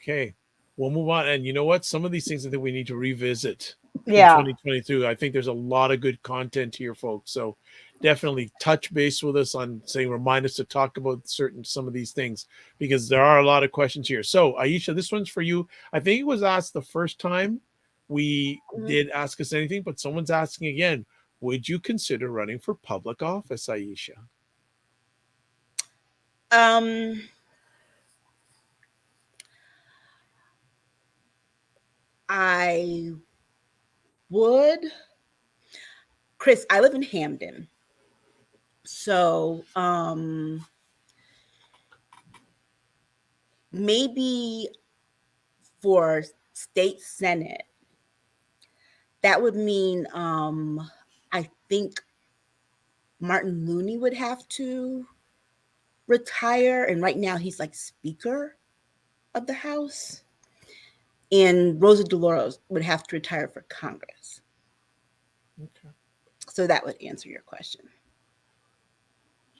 Okay. We'll move on. And you know what? Some of these things I think we need to revisit in 2022. I think there's a lot of good content here, folks. So definitely touch base with us on remind us to talk about some of these things, because there are a lot of questions here. So Aisha, this one's for you. I think it was asked the first time we did Ask Us Anything, but someone's asking again, would you consider running for public office, Aisha? I would, Chris, I live in Hamden. So maybe for state senate, that would mean I think Martin Looney would have to retire. And right now he's like Speaker of the House. And Rosa DeLauro would have to retire for Congress. Okay. So that would answer your question.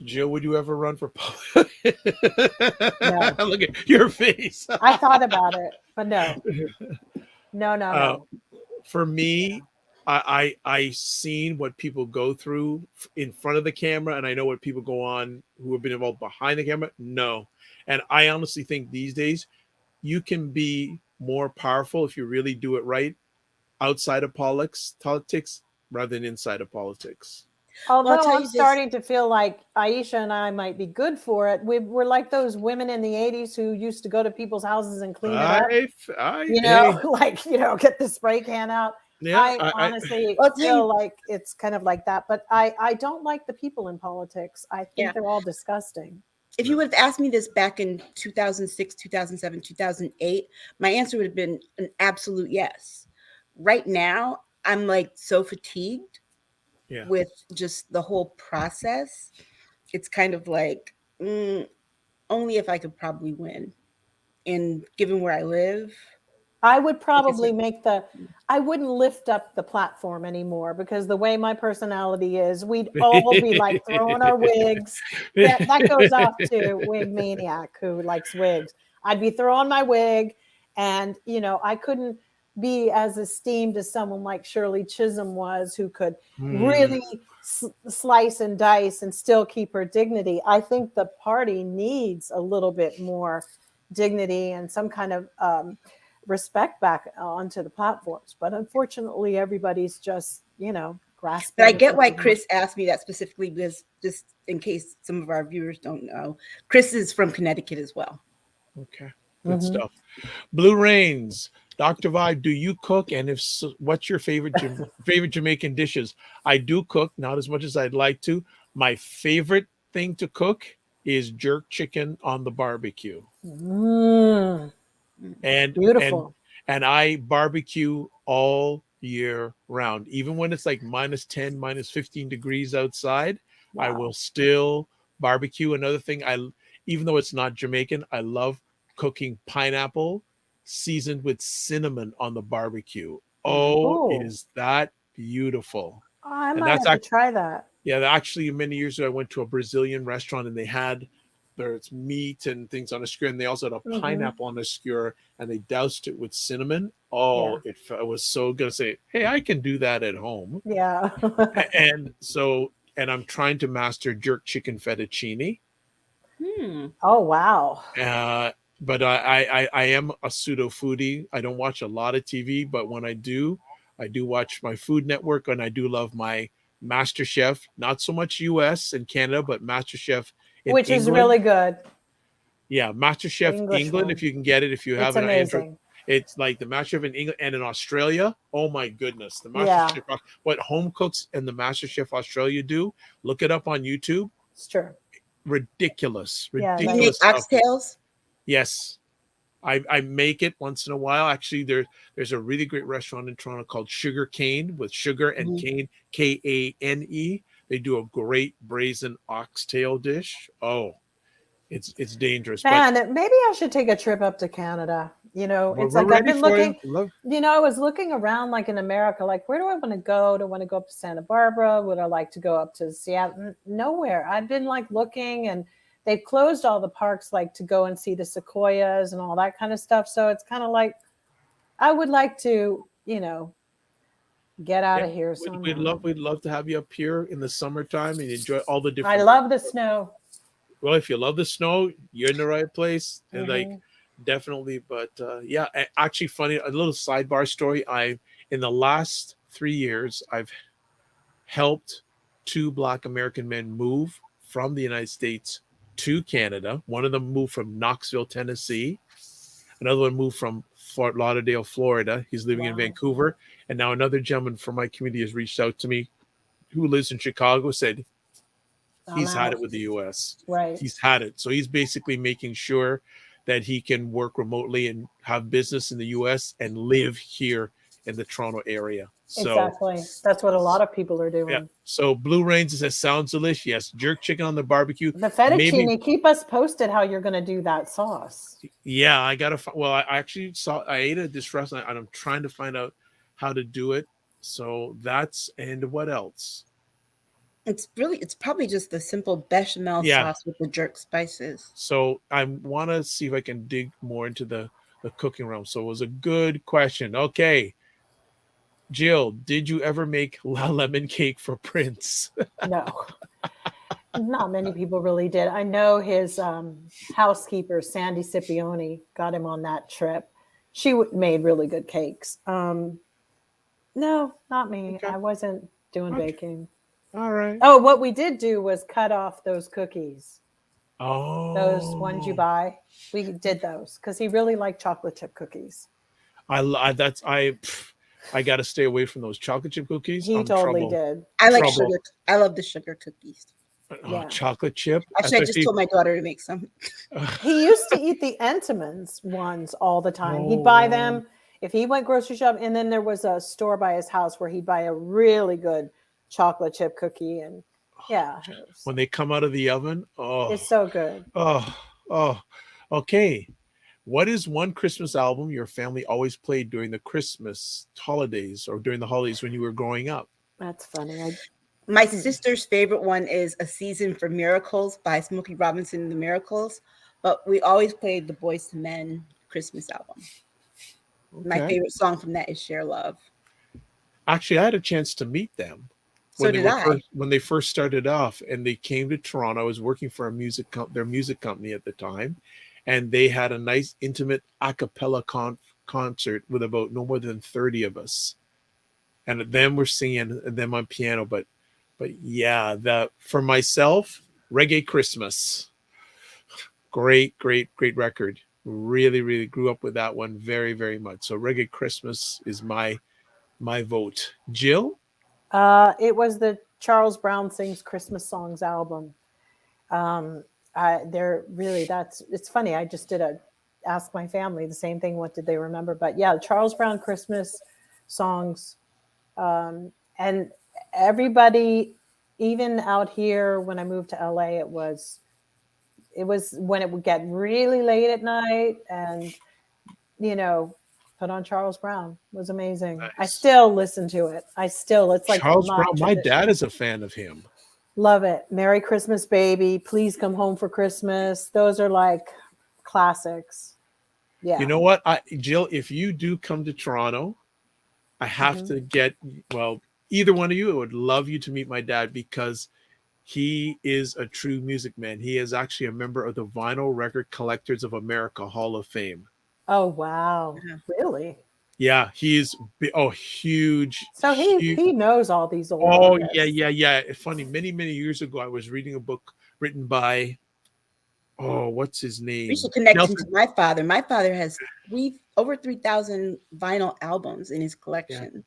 Jill, would you ever run for public? No. Look at your face. I thought about it, but no. No. For me, I seen what people go through in front of the camera, and I know what people go on who have been involved behind the camera. No. And I honestly think these days you can be more powerful if you really do it right outside of politics rather than inside of politics. Although I'm starting to feel like Aisha and I might be good for it. We're like those women in the 80s who used to go to people's houses and clean it up. Get the spray can out. Yeah, I honestly feel like it's kind of like that. But I don't like the people in politics. I think they're all disgusting. If you would have asked me this back in 2006, 2007, 2008, my answer would have been an absolute yes. Right now, I'm like so fatigued with just the whole process. It's kind of like only if I could probably win. And given where I live, I would probably I wouldn't lift up the platform anymore, because the way my personality is, we'd all be like throwing our wigs. That goes off to Wig Maniac, who likes wigs. I'd be throwing my wig, and I couldn't be as esteemed as someone like Shirley Chisholm was, who could really slice and dice and still keep her dignity. I think the party needs a little bit more dignity and some kind of respect back onto the platforms. But unfortunately, everybody's just, grasping. But I get why Chris asked me that specifically, because just in case some of our viewers don't know, Chris is from Connecticut as well. Okay, good stuff. Blue Rains. Dr. Vibe, do you cook? And if so, what's your favorite Jamaican dishes? I do cook, not as much as I'd like to. My favorite thing to cook is jerk chicken on the barbecue. And beautiful. And I barbecue all year round. Even when it's like -10, -15 degrees outside, wow. I will still barbecue. Another thing, even though it's not Jamaican, I love cooking pineapple seasoned with cinnamon on the barbecue. Is that beautiful? I might have to try that. Yeah, actually, many years ago, I went to a Brazilian restaurant, and they had there's meat and things on a skewer, and they also had a pineapple on a skewer, and they doused it with cinnamon. It was so good. To say, hey, I can do that at home. Yeah. and I'm trying to master jerk chicken fettuccine. Oh, wow. But I am a pseudo foodie. I don't watch a lot of TV, but when I do watch my Food Network, and I do love my MasterChef. Not so much US and Canada, but MasterChef in which England. Is really good. Yeah, MasterChef England, if you can get it, if you have it. Amazing. It's like the MasterChef in England and in Australia. Oh my goodness, the MasterChef! What home cooks and the MasterChef Australia do? Look it up on YouTube. It's true. Ridiculous. You make oxtails? Yes, I make it once in a while. Actually, there's a really great restaurant in Toronto called Sugar Cane, with sugar and cane, Kane. They do a great braised oxtail dish. Oh, it's dangerous. Man, maybe I should take a trip up to Canada. It's like I've been looking. I was looking around, like in America, like where do I want to go? Do I want to go up to Santa Barbara? Would I like to go up to Seattle? Nowhere. I've been like looking, and they've closed all the parks, like to go and see the sequoias and all that kind of stuff. So it's kind of like, I would like to, get out of here. We'd love to have you up here in the summertime and enjoy all the different. I love the snow. Well, if you love the snow, you're in the right place. And definitely. But actually funny, a little sidebar story. In the last 3 years, I've helped 2 Black American men move from the United States to Canada. One of them moved from Knoxville, Tennessee. Another one moved from Fort Lauderdale, Florida. He's living in Wow. Vancouver. And now another gentleman from my community has reached out to me who lives in Chicago, said he's had it with the US. Right. He's had it. So he's basically making sure that he can work remotely and have business in the US and live here in the Toronto area. So Exactly. That's what a lot of people are doing. yeah. So Blue Rains says sounds delicious. Yes. Jerk chicken on the barbecue. The fettuccine, Maybe, keep us posted how you're going to do that sauce. yeah, I gotta. Well, I actually I ate at this restaurant and I'm trying to find out how to do it. So that's, and what else? It's probably just the simple bechamel sauce with the jerk spices. So I want to see if I can dig more into the cooking realm. So it was a good question. Okay. Jill, did you ever make lemon cake for Prince? No, not many people really did. I know his housekeeper, Sandy Scipione, got him on that trip. She made really good cakes. No, not me. Okay. I wasn't doing baking. All right. Oh, what we did do was cut off those cookies. Oh, Those ones you buy. We did those because he really liked chocolate chip cookies. I got to stay away from those chocolate chip cookies. He totally did. I like sugar. I love the sugar cookies. Yeah. Chocolate chip. Actually, I just told my daughter to make some. He used to eat the Entenmann's ones all the time. He'd buy them if he went grocery shopping. And then there was a store by his house where he'd buy a really good chocolate chip cookie. And yeah. When they come out of the oven, it's so good. Okay. What is one Christmas album your family always played during the Christmas holidays or during the holidays when you were growing up? That's funny. My sister's favorite one is A Season for Miracles by Smokey Robinson and the Miracles, but we always played the Boyz II Men Christmas album. Okay. My favorite song from that is Share Love. Actually, I had a chance to meet them. When they first started off and they came to Toronto. I was working for their music company at the time, and they had a nice intimate a cappella concert with about no more than 30 of us. And them were singing and them on piano, but yeah, for myself, Reggae Christmas. Great record. Really, really grew up with that one very, very much. So Reggae Christmas is my vote. Jill? It was the Charles Brown Sings Christmas Songs album. It's funny. I just ask my family the same thing. What did they remember? But yeah, Charles Brown Christmas songs. And everybody, even out here, when I moved to LA, it was when it would get really late at night and, put on Charles Brown. It was amazing. Nice. I still listen to it. It's like Charles Brown. My dad is a fan of him. Love it. Merry Christmas, Baby. Please Come Home for Christmas. Those are like classics. Yeah. You know what, Jill, if you do come to Toronto, I have to either one of you, I would love you to meet my dad because he is a true music man. He is actually a member of the Vinyl Record Collectors of America Hall of Fame. Oh, wow. Really? Yeah, he's huge. So he knows all these old artists. Yeah. It's funny. Many years ago, I was reading a book written by what's his name? We should connect him to my father. My father has over 3,000 vinyl albums in his collection.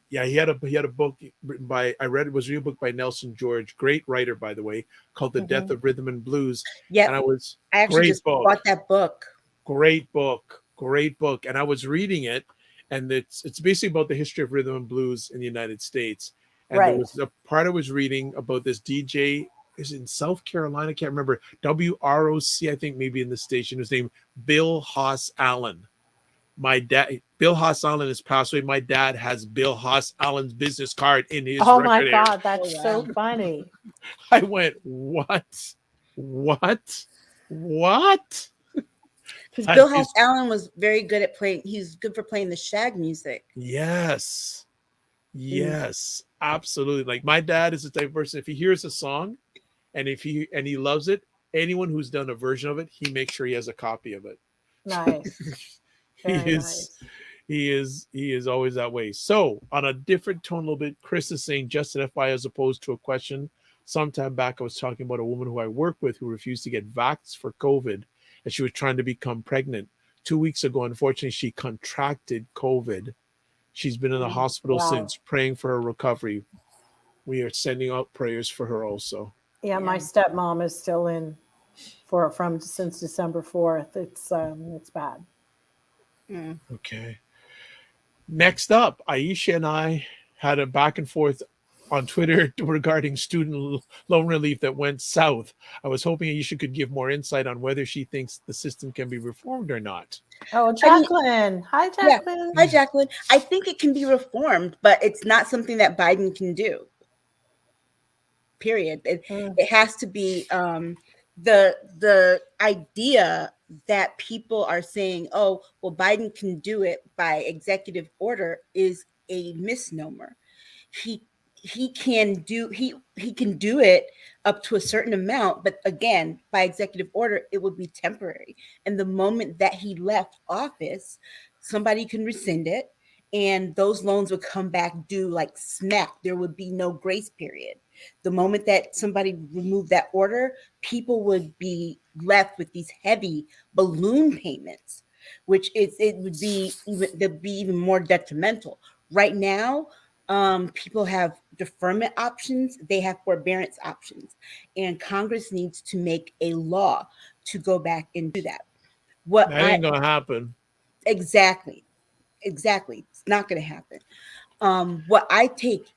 Yeah. He had a book written by it was a real book by Nelson George, great writer, by the way, called The Death of Rhythm and Blues. Yeah, I actually just bought that book. Great book. And I was reading it, and it's basically about the history of rhythm and blues in the United States. And there was a part I was reading about this DJ. Is in South Carolina, I can't remember, WROC, I think maybe in the station, his name, Bill Haas Allen. My dad, Bill Haas Allen has passed away. My dad has Bill Haas Allen's business card in his record. Oh my God, that's so funny. I went, what? Because Bill Haas Allen was very good at playing, he's good for playing the shag music. Yes, absolutely. Like my dad is the type of person, if he hears a song, and he loves it, anyone who's done a version of it, he makes sure he has a copy of it. Nice. He is always that way. So on a different tone a little bit, Chris is saying just an FYI as opposed to a question. Sometime back I was talking about a woman who I work with who refused to get vaxxed for COVID, and she was trying to become pregnant. 2 weeks ago, unfortunately, she contracted COVID. She's been in the hospital Wow. since, praying for her recovery. We are sending out prayers for her also. Yeah, my stepmom is still in from since December 4th. It's bad. Okay. Next up, Aisha and I had a back and forth on Twitter regarding student loan relief that went south. I was hoping Aisha could give more insight on whether she thinks the system can be reformed or not. Oh, Jacqueline. Hi, Jacqueline. Hi, Jacqueline. I think it can be reformed, but it's not something that Biden can do. Period. It has to be the idea that people are saying, oh, well, Biden can do it by executive order is a misnomer. He can do it up to a certain amount, but again, by executive order, it would be temporary. And the moment that he left office, somebody can rescind it, and those loans would come back due like smack. There would be no grace period. The moment that somebody removed that order, people would be left with these heavy balloon payments, which would be even more detrimental. Right now, people have deferment options, they have forbearance options, and Congress needs to make a law to go back and do that. That ain't gonna happen. Exactly. It's not gonna happen. What I took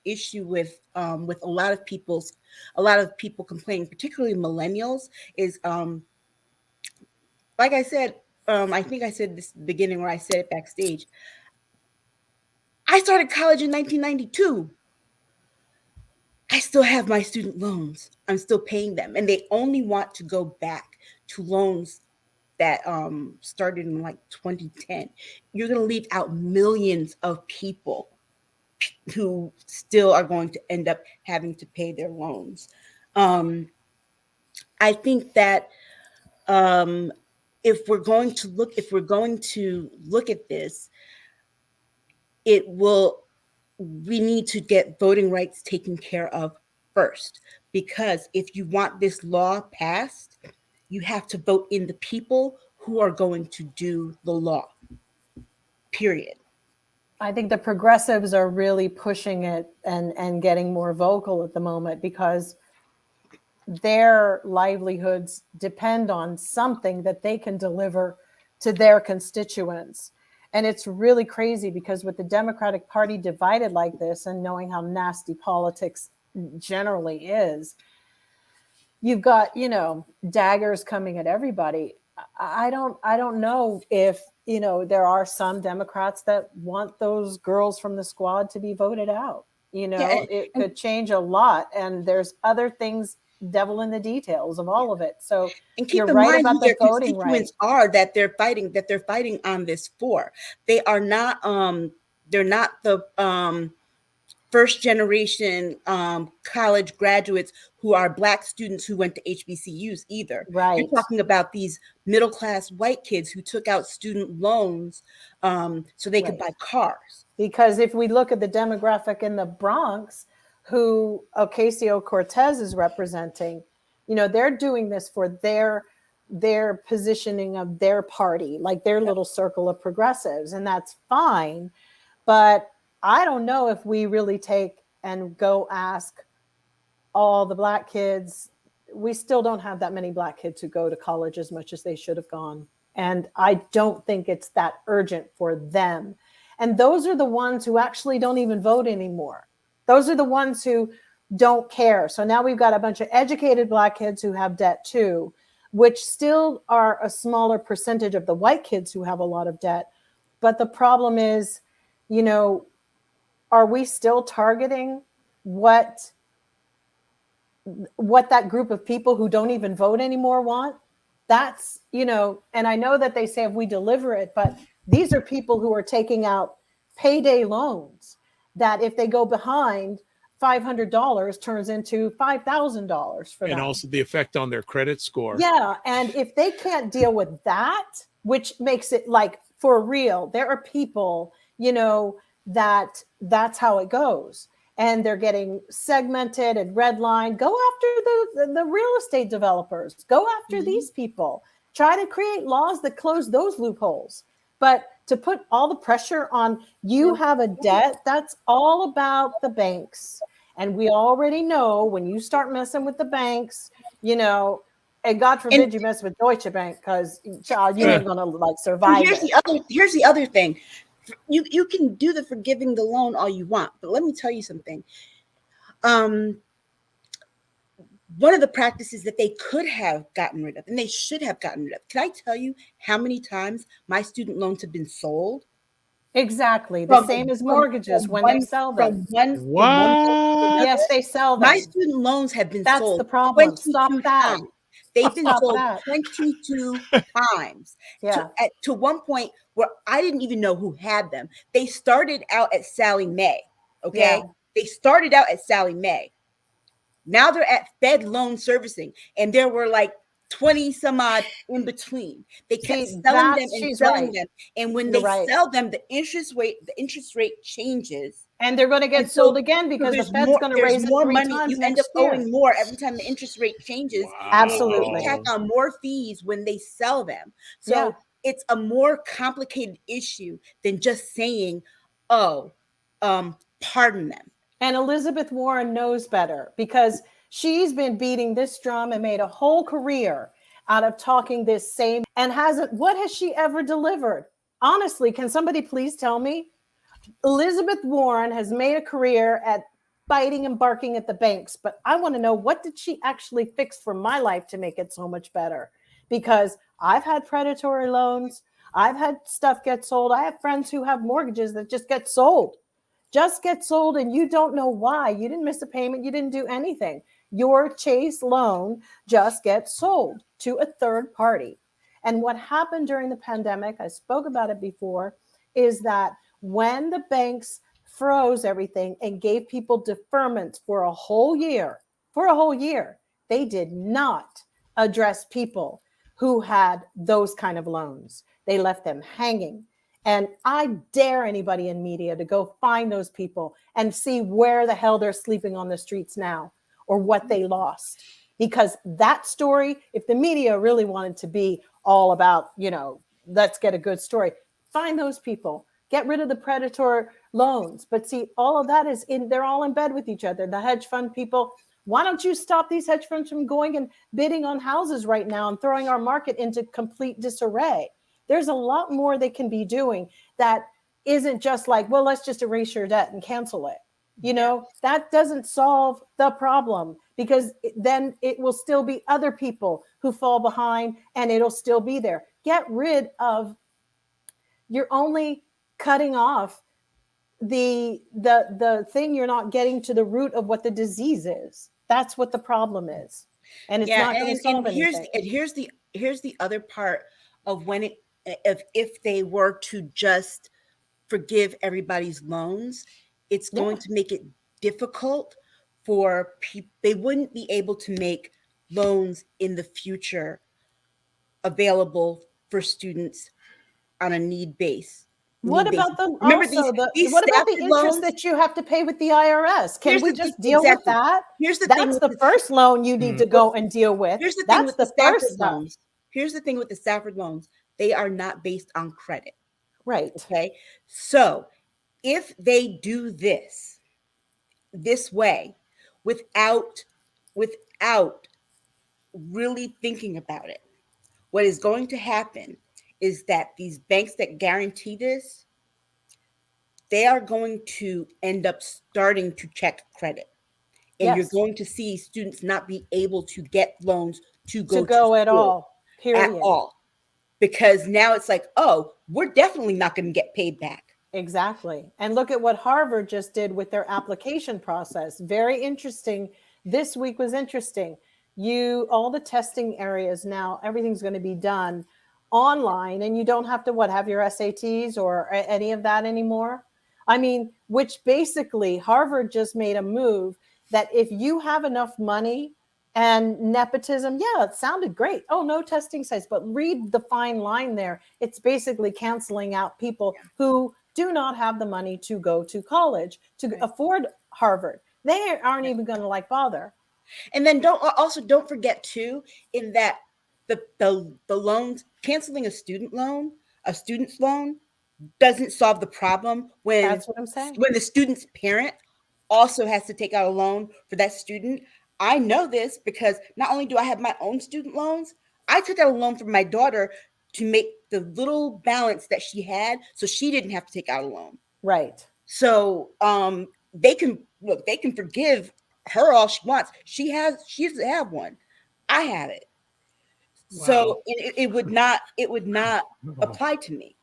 issue with a lot of people complaining, particularly millennials, is like I said, I think I said this at the beginning, or I said it backstage. I started college in 1992. I still have my student loans. I'm still paying them, and they only want to go back to loans that started in like 2010. You're going to leave out millions of people who still are going to end up having to pay their loans. I think that if we're going to look at this, we need to get voting rights taken care of first, because if you want this law passed, you have to vote in the people who are going to do the law. Period. I think the progressives are really pushing it and getting more vocal at the moment, because their livelihoods depend on something that they can deliver to their constituents. And it's really crazy, because with the Democratic Party divided like this, and knowing how nasty politics generally is, you've got, daggers coming at everybody. I don't know if, there are some Democrats that want those girls from the squad to be voted out. It could change a lot. And there's other things, devil in the details of all of it. So, and keep in mind who their constituents are that they're fighting on this for. They are not they're not the first generation college graduates who are Black students who went to HBCUs either. Right. You're talking about these middle class white kids who took out student loans so they could buy cars. Because if we look at the demographic in the Bronx, who Ocasio-Cortez is representing, they're doing this for their positioning of their party, like their little circle of progressives, and that's fine. But I don't know if we really take and go ask all the Black kids. We still don't have that many Black kids who go to college as much as they should have gone. And I don't think it's that urgent for them. And those are the ones who actually don't even vote anymore. Those are the ones who don't care. So now we've got a bunch of educated Black kids who have debt too, which still are a smaller percentage of the white kids who have a lot of debt. But the problem is, are we still targeting what that group of people who don't even vote anymore want? That's, and I know that they say if we deliver it, but these are people who are taking out payday loans that if they go behind, $500 turns into $5,000 for them. And also the effect on their credit score. Yeah. And if they can't deal with that, which makes it like for real, there are people, that's how it goes. And they're getting segmented and redlined. Go after the real estate developers. Go after these people. Try to create laws that close those loopholes. But to put all the pressure on you have a debt, that's all about the banks. And we already know when you start messing with the banks, you know, and God forbid you mess with Deutsche Bank, because child, you ain't gonna like survive. Here's the other thing. You can do the forgiving the loan all you want, but let me tell you something. One of the practices that they could have gotten rid of, and they should have gotten rid of. Can I tell you how many times my student loans have been sold? Exactly. The same as mortgages when they sell them. Yes, they sell them. My student loans have been sold. That's the problem. Stop that. Times. They've been sold 22 times. Yeah. To one point where I didn't even know who had them. They started out at Sallie Mae. Okay. Yeah. They started out at Sallie Mae. Now they're at Fed Loan Servicing, and there were like 20 some odd in between. They kept selling them and selling them. And when they sell them, the interest rate changes. And they're going to get sold again because the Fed's going to raise more it 3 money. times You end up owing more every time the interest rate changes. Wow. Absolutely. They tack on more fees when they sell them. So it's a more complicated issue than just saying, pardon them. And Elizabeth Warren knows better because she's been beating this drum and made a whole career out of talking this same and what has she ever delivered? Honestly, can somebody please tell me? Elizabeth Warren has made a career at biting and barking at the banks, but I want to know, what did she actually fix for my life to make it so much better? Because I've had predatory loans. I've had stuff get sold. I have friends who have mortgages that just get sold. And you don't know why. You didn't miss a payment. You didn't do anything. Your Chase loan just gets sold to a third party. And what happened during the pandemic, I spoke about it before, is that when the banks froze everything and gave people deferments for a whole year, they did not address people who had those kind of loans. They left them hanging. And I dare anybody in media to go find those people and see where the hell they're sleeping on the streets now or what they lost. Because that story, if the media really wanted to be all about, let's get a good story, find those people, get rid of the predatory loans. But see, all of that they're all in bed with each other. The hedge fund people, why don't you stop these hedge funds from going and bidding on houses right now and throwing our market into complete disarray? There's a lot more they can be doing that isn't just like, well, let's just erase your debt and cancel it. That doesn't solve the problem, because then it will still be other people who fall behind and it'll still be there. Get rid of, you're only cutting off the thing. You're not getting to the root of what the disease is. That's what the problem is. And it's not going to solve anything. Here's the other part of if they were to just forgive everybody's loans, it's going to make it difficult for people. They wouldn't be able to make loans in the future available for students on a need base. What about the interest that you have to pay with the IRS? Can we just deal with that? That's the first loan you need to go and deal with. Here's the thing with the Stafford loans. Here's the thing with the Stafford loans. They are not based on credit. Right. Okay. So if they do this way without really thinking about it, what is going to happen is that these banks that guarantee this, they are going to end up starting to check credit. And you're going to see students not be able to get loans to go at all. Period. At all. Because now it's like, we're definitely not going to get paid back. Exactly. And look at what Harvard just did with their application process. Very interesting. This week was interesting. All the testing areas now, everything's going to be done online, and you don't have to have your SATs or any of that anymore. I mean, which basically Harvard just made a move that if you have enough money and nepotism, it sounded great. Oh, no testing sites, but read the fine line there. It's basically canceling out people who do not have the money to go to college to afford Harvard. They aren't even going to bother. And then don't forget too, in that the loans, canceling a student's loan doesn't solve the problem when That's what I'm saying. when the student's parent also has to take out a loan for that student. I know this because not only do I have my own student loans, I took out a loan for my daughter to make the little balance that she had so she didn't have to take out a loan. Right. So they can forgive her all she wants. She doesn't have one. I have it. Wow. So it would not apply to me.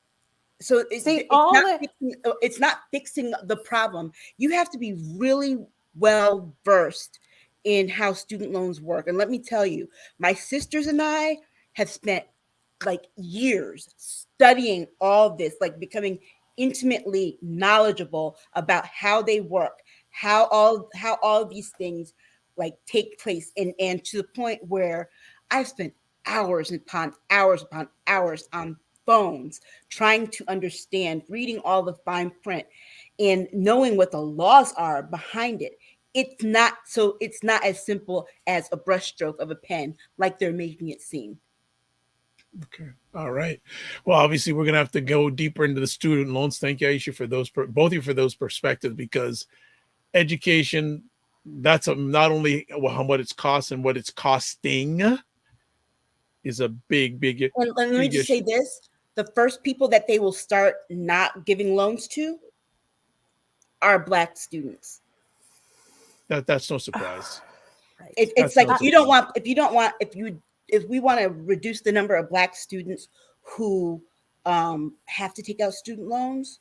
So it's not fixing the problem. You have to be really well versed in how student loans work. And let me tell you, my sisters and I have spent like years studying all this, like becoming intimately knowledgeable about how they work, how all of these things like take place, and to the point where I've spent hours upon hours on phones trying to understand, reading all the fine print and knowing what the laws are behind it. It's not as simple as a brushstroke of a pen like they're making it seem. Okay. All right. Well, obviously, we're going to have to go deeper into the student loans. Thank you, Aisha, for those, both of you, for those perspectives, because education, that's not only what it's cost and what it's costing is a big And let me just say this. The first people that they will start not giving loans to are Black students. That's no surprise. Right. It's like if we want to reduce the number of Black students who have to take out student loans,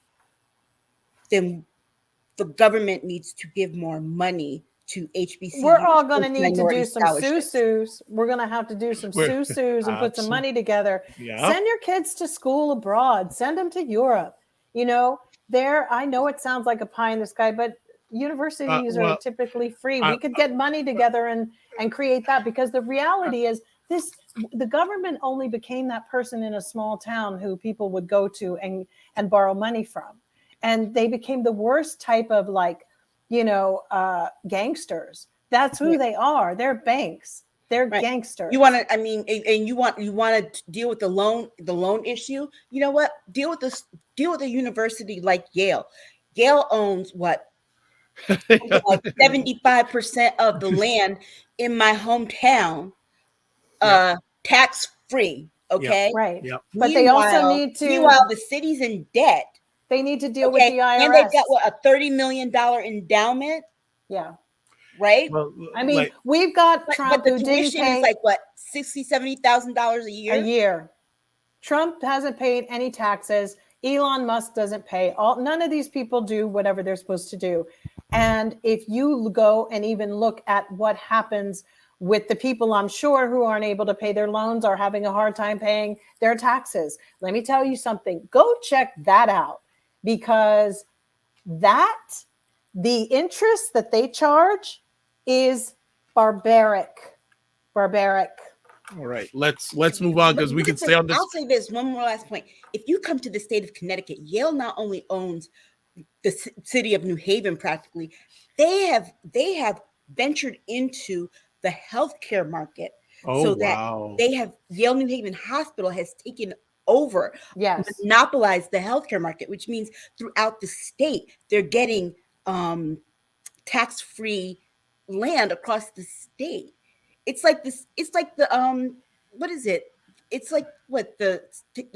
then the government needs to give more money to HBCUs. We're all going to need to do some susus. We're going to have to do some susus and put some money together. Yeah. Send your kids to school abroad. Send them to Europe. You know, I know it sounds like a pie in the sky, but universities are typically free. We could get money together and create that, because the reality is the government only became that person in a small town who people would go to and borrow money from. And they became the worst type of gangsters. That's who they are. They're banks. They're gangsters. You want to deal with the loan issue. You know what? Deal with a university like Yale. Yale owns what? Like 75% of the land in my hometown, tax free. Okay. Yep. Right. Yep. But they also need to. Meanwhile, the city's in debt. They need to deal with the IRS. And they've got a $30 million endowment. Yeah. Right. Well, I mean, we've got Trump, but the who didn't tuition pay is like what, $60,000-$70,000 a year. A year. Trump hasn't paid any taxes. Elon Musk doesn't pay. None of these people do whatever they're supposed to do. And if you go and even look at what happens with the people, I'm sure, who aren't able to pay their loans or having a hard time paying their taxes, let me tell you something. Go check that out, because the interest that they charge is barbaric. All right, let's move on, because we can stay on this. I'll say this one more last point. If you come to the state of Connecticut, Yale not only owns the city of New Haven, practically, they have ventured into the healthcare market. That they have Yale New Haven Hospital has taken over, monopolized the healthcare market, which means throughout the state they're getting tax-free land across the state. It's like this. It's like the what is it? It's like what the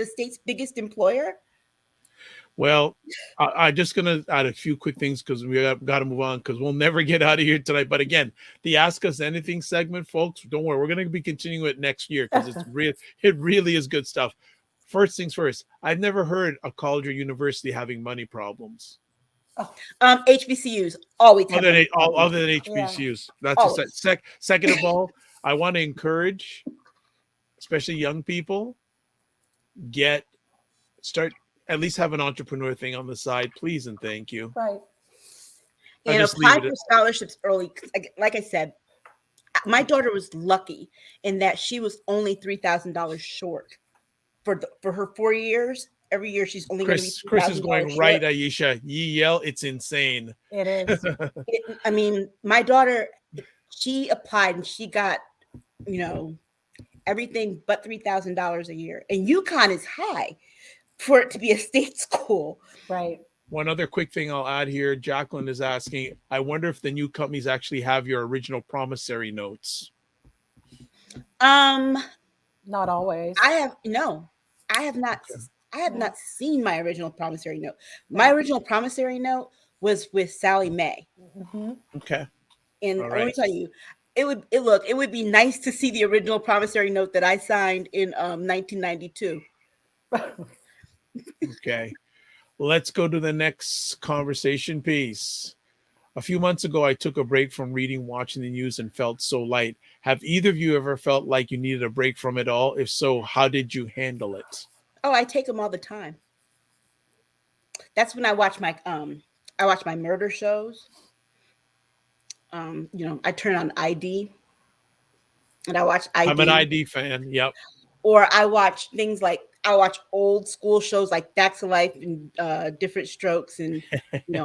state's biggest employer. Well, I'm just going to add a few quick things, because we got to move on, because we'll never get out of here tonight. But again, the Ask Us Anything segment, folks, don't worry. We're going to be continuing it next year, because it really is good stuff. First things first, I've never heard a college or university having money problems. HBCUs always have other than HBCUs. Yeah. That's second of all, I want to encourage, especially young people, start at least have an entrepreneur thing on the side, please and thank you. Right. And apply for scholarships early. Like I said, my daughter was lucky in that she was only $3,000 short for her 4 years. Every year she's only going to be Chris is going right, Aisha. Ye yell, it's insane. It is. I mean, my daughter, she applied and she got, everything but $3,000 a year. And UConn is high for it to be a state school. Right. One other quick thing I'll add here. Jacqueline is asking, I wonder if the new companies actually have your original promissory notes. Not always. I have not. Okay. I have Yeah. not seen my original promissory note. My Yeah. original promissory note was with Sally Mae, Mhm. Okay. and All let me right. tell you, it would be nice to see the original promissory note that I signed in 1992. Okay. Let's go to the next conversation piece. A few months ago, I took a break from reading, watching the news, and felt so light. Have either of you ever felt like you needed a break from it all? If so, how did you handle it? Oh, I take them all the time. That's when I watch my murder shows. I turn on ID and I watch I'm an ID, ID fan. Yep. or I watch things like I watch old school shows like Facts of Life and Different Strokes, and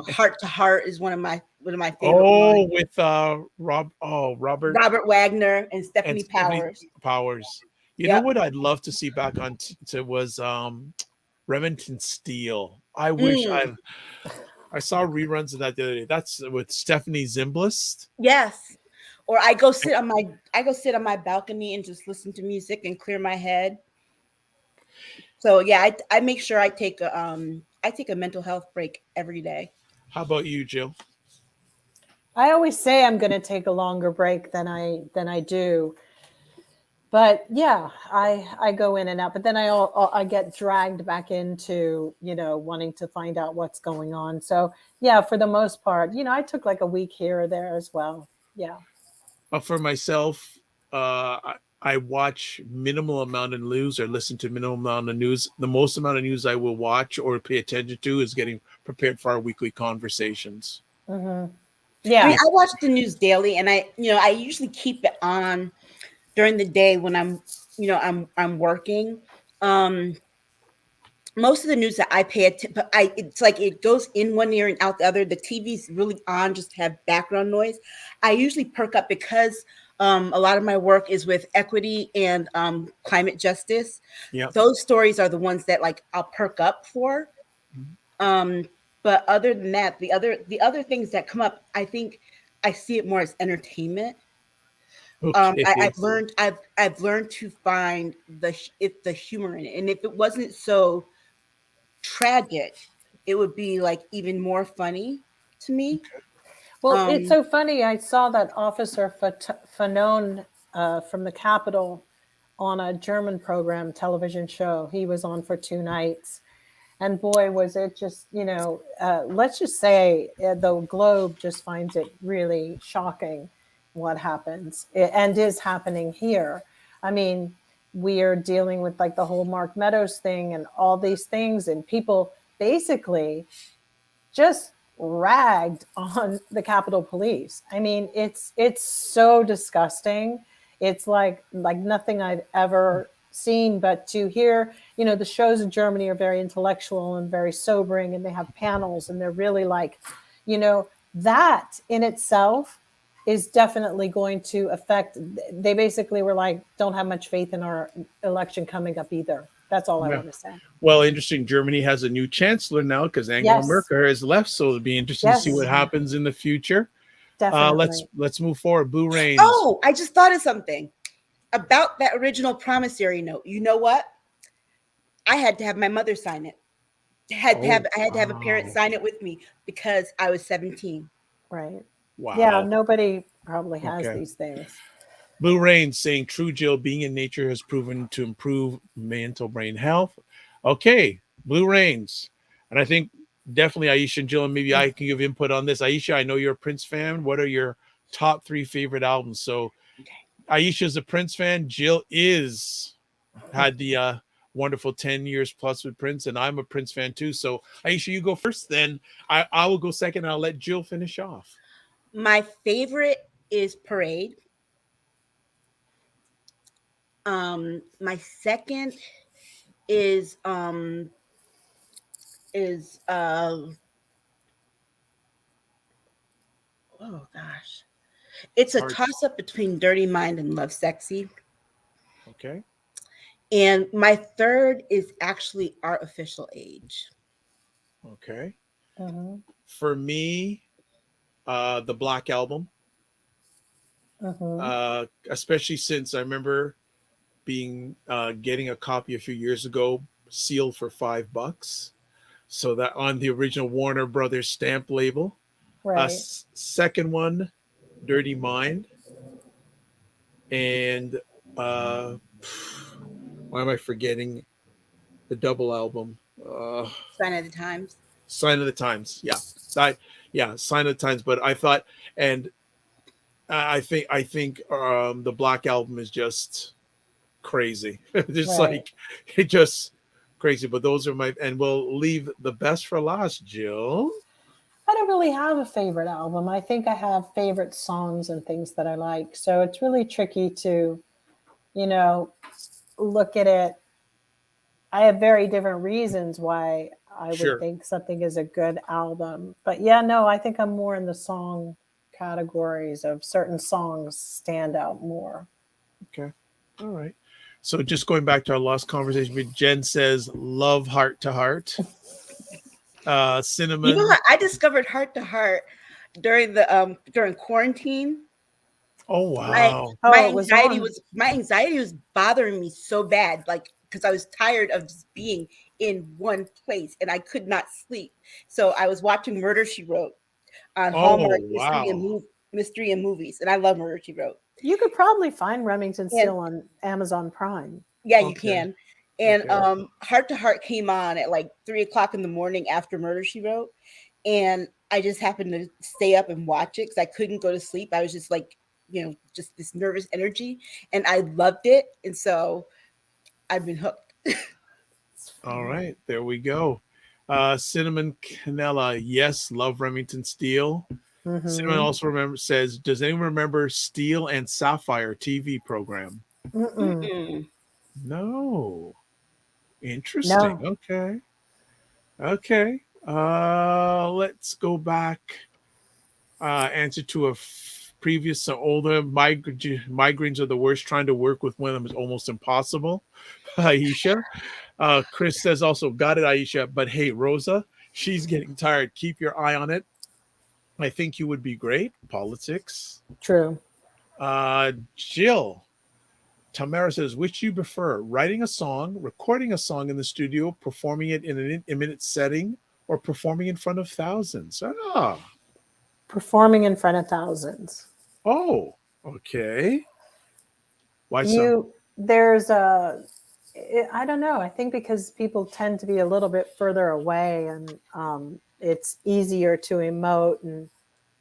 Heart to Heart is one of my favorite Oh, ones. with Robert Robert Wagner and and Stephanie Stephanie Powers. Powers. You know Yep. what I'd love to see back on was Remington Steele. I wish Mm, I saw reruns of that the other day. That's with Stephanie Zimbalist. yes. Or I go sit on my balcony and just listen to music and clear my head. So yeah, I make sure I take a mental health break every day. How about you, Jill? I always say I'm going to take a longer break than I do. But yeah, I go in and out, but then I get dragged back into, wanting to find out what's going on. So yeah, for the most part, I took like a week here or there as well. Yeah. For myself, I watch minimal amount of news or listen to minimal amount of news. The most amount of news I will watch or pay attention to is getting prepared for our weekly conversations. Mm-hmm. I mean, Yeah. I watch the news daily, and I usually keep it on during the day when I'm working. Um, Most of the news that I pay attention, but it's like it goes in one ear and out the other. The TV's really on, just to have background noise. I usually perk up because a lot of my work is with equity and climate justice. Yeah. Those stories are the ones that like I'll perk up for. Um, but other than that, the other things that come up, I think I see it more as entertainment. Okay. I've learned to find the humor in it, and if it wasn't so tragic, it would be like even more funny to me. Well, it's Um, so funny. I saw that Officer Fanon from the Capitol on a German program television show. He was on for 2 nights. And boy, was it just, let's just say the globe just finds it really shocking what happens and is happening here. I mean, we are dealing with like the whole Mark Meadows thing and all these things, and people basically just ragged on the Capitol Police. I mean, it's so disgusting. It's like nothing I've ever seen. But to hear, the shows in Germany are very intellectual and very sobering, and they have panels, and they're really like, that in itself is definitely going to affect. They basically were like, don't have much faith in our election coming up either. That's all I Yeah. want to say. Well, interesting. Germany has a new chancellor now because Angela Yes. Merkel has left, so it'll be interesting to see Yes. what happens in the future. Definitely. Let's move forward. Blue Rains. oh, I just thought of something about that original promissory note. You know what? I had to have my mother sign it. I had to have a parent Wow. sign it with me because I was 17. Right. Yeah, Wow. nobody probably has Okay. these things. Blue Rain saying, true, Jill, being in nature has proven to improve mental brain health. Okay, Blue Rains. And I think definitely Aisha and Jill, and maybe I can give input on this. Aisha, I know you're a Prince fan. What are your top 3 favorite albums? So Aisha's a Prince fan. Jill had the wonderful 10 years plus with Prince, and I'm a Prince fan too. So Aisha, you go first, then I will go second, and I'll let Jill finish off. My favorite is Parade. My second is is oh gosh. It's a Hard. toss up between Dirty Mind and Love Sexy. Okay. And my third is actually Artificial Age. Okay. Mm-hmm. For me, the Black Album, Mm-hmm. especially since I remember being getting a copy a few years ago, sealed for $5. So that on the original Warner Brothers stamp label. Right. Second one, Dirty Mind, and uh, why am I forgetting the double album? Sign of the Times. Sign of the Times. Yeah, Sign of the Times. But I thought, and I think the Black Album is just crazy. Just Right. like it just crazy. But those are my, and we'll leave the best for last, Jill. I don't really have a favorite album. I think I have favorite songs and things that I like. So it's really tricky to, you know, look at it. I have very different reasons why I would Sure. think something is a good album. But yeah, no, I think I'm more in the song categories of certain songs stand out more. Okay. All right. So just going back to our last conversation, but Jen says love Heart to Heart. You know Cinnamon. what? I discovered Heart to Heart during quarantine. Oh My wow. my Oh, it was anxiety on. was my anxiety was bothering me so bad, like because I was tired of just being in one place and I could not sleep. So I was watching Murder She Wrote on Oh Hallmark wow. Mystery and Movies, and I love Murder She Wrote. You could probably find Remington And Steele on Amazon Prime. yeah, you Okay. can. And Okay. Heart to Heart came on at like 3 o'clock in the morning after Murder She Wrote, and I just happened to stay up and watch it because I couldn't go to sleep. I was just like, just this nervous energy, and I loved it, and so I've been hooked. All right. There we go. Cinnamon Canella. Yes, love Remington Steele. Cinnamon Mm-hmm. also says, does anyone remember Steel and Sapphire TV program? Mm-mm. Mm-mm. No. Interesting. No. Okay. Okay. Let's go back. Answer to a previous older migraines are the worst. Trying to work with one of them is almost impossible. Aisha. Chris says also, got it, Aisha. But hey, Rosa, she's getting tired. Keep your eye on it. I think you would be great. Politics. True. Jill. Tamara says, which do you prefer? Writing a song, recording a song in the studio, performing it in an intimate setting, or performing in front of thousands? Ah. Performing in front of thousands. Oh, okay. Why so? There's I don't know. I think because people tend to be a little bit further away, and it's easier to emote. And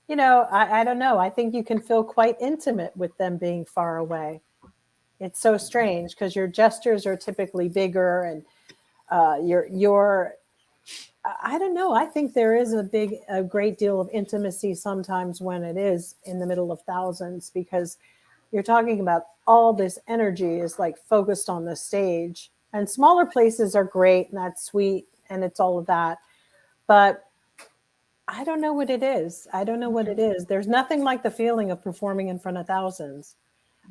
I don't know. I think you can feel quite intimate with them being far away. It's so strange because your gestures are typically bigger, and your I don't know. I think there is a great deal of intimacy sometimes when it is in the middle of thousands, because you're talking about all this energy is like focused on the stage. And smaller places are great and that's sweet and it's all of that. But I don't know what it is. I don't know what it is. There's nothing like the feeling of performing in front of thousands.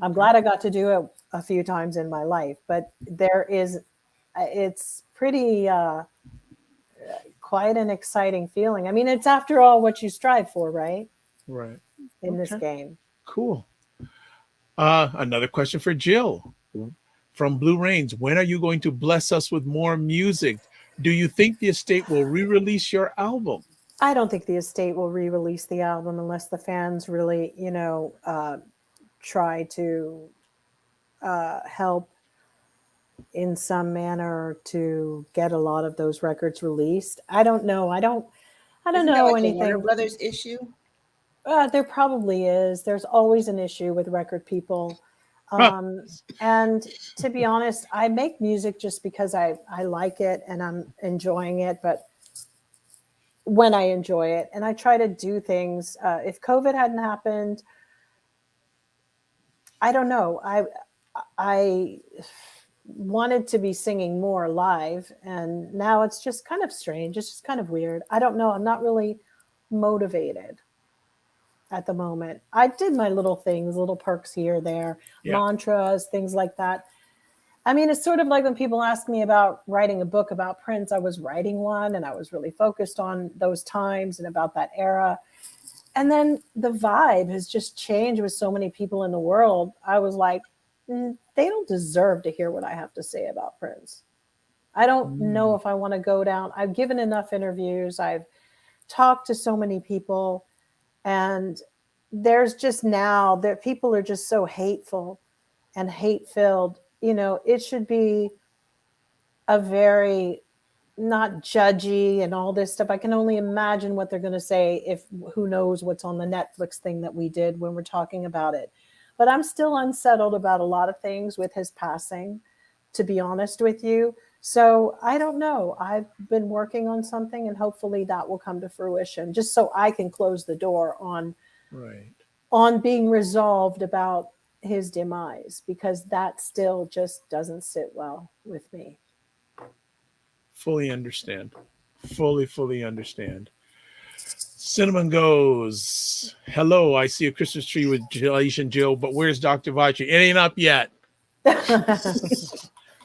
I'm glad I got to do it a few times in my life, but it's pretty quite an exciting feeling. I mean, it's after all what you strive for, right? Right. In this Okay. game. Cool. Another question for Jill from Blue Rains. When are you going to bless us with more music? Do you think the estate will re-release your album? I don't think the estate will re-release the album unless the fans really, try to help in some manner to get a lot of those records released. I don't know. I don't Isn't that know like a Warner anything. Brothers issue? There probably is. There's always an issue with record people. Huh. And to be honest, I make music just because I like it and I'm enjoying it. But when I enjoy it, and I try to do things, if COVID hadn't happened, I don't know. I wanted to be singing more live, and now it's just kind of strange. It's just kind of weird. I don't know. I'm not really motivated at the moment. I did my little things, little perks here, there, Yeah. mantras, things like that. I mean, it's sort of like when people ask me about writing a book about Prince. I was writing one and I was really focused on those times and about that era. And then the vibe has just changed with so many people in the world. I was like, they don't deserve to hear what I have to say about Prince. I don't know if I want to go down. I've given enough interviews. I've talked to so many people. And there's just now that people are just so hateful and hate filled. You know, it should be a very not judgy and all this stuff. I can only imagine what they're going to say if who knows what's on the Netflix thing that we did when we're talking about it. But I'm still unsettled about a lot of things with his passing, to be honest with you. So I don't know. I've been working on something and hopefully that will come to fruition just so I can close the door on being resolved about his demise, because that still just doesn't sit well with me. Fully understand. Fully understand. Cinnamon goes, hello, I see a Christmas tree with Aisha and Jill, but where's Dr. Vitri? It ain't up yet.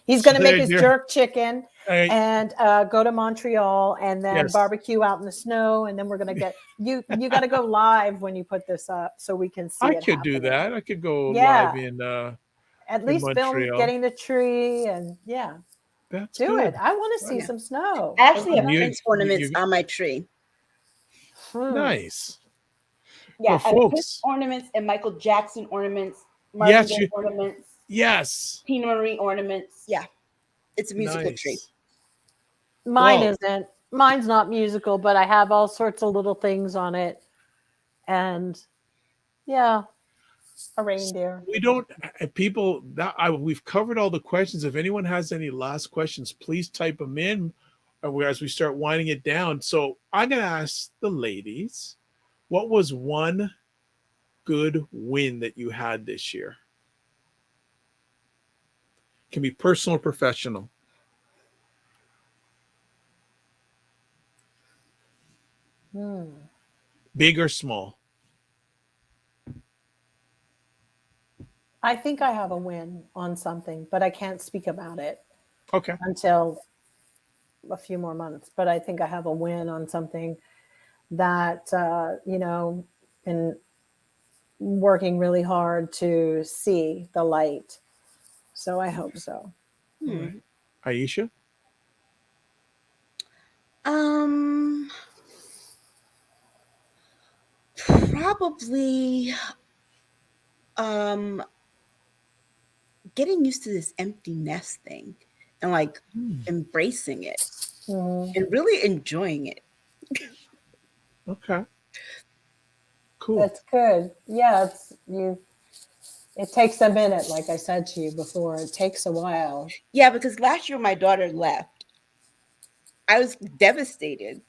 He's going to make his jerk chicken and go to Montreal and then barbecue out in the snow. And then we're going to get, you got to go live when you put this up so we can see it happening. Do that. I could go live in at least Montreal. Film getting the tree and That's do good. it. I want to see some snow. I actually have Prince ornaments on my tree. Nice. Yeah, well, Prince ornaments and Michael Jackson ornaments, Marvin Gaye ornaments. Yes. Tina Marie ornaments. Yeah. It's a musical tree. Mine isn't. Mine's not musical, but I have all sorts of little things on it. And a reindeer. We don't people that we've covered all the questions. If anyone has any last questions, please type them in as we start winding it down. So I'm going to ask the ladies, what was one good win that you had this year? Can be personal or professional. Big or small? I think I have a win on something, but I can't speak about it until a few more months. But I think I have a win on something that, been working really hard to see the light. So I hope so. Aisha? Probably getting used to this empty nest thing and like embracing it and really enjoying it. Okay. Cool. That's good. Yeah, it takes a minute, like I said to you before. It takes a while. Yeah, because last year my daughter left. I was devastated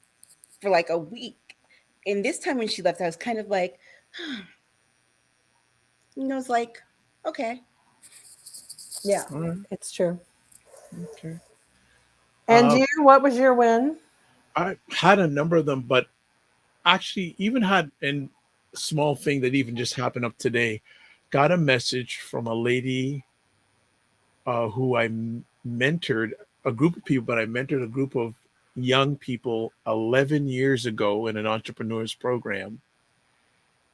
for like a week. And this time when she left, I was kind of like, it's like, okay. Yeah, it's true. Okay. And you, what was your win? I had a number of them, but actually even had a small thing that even just happened up today. Got a message from a lady who I mentored a group of people, but I mentored a group of young people 11 years ago in an entrepreneurs program.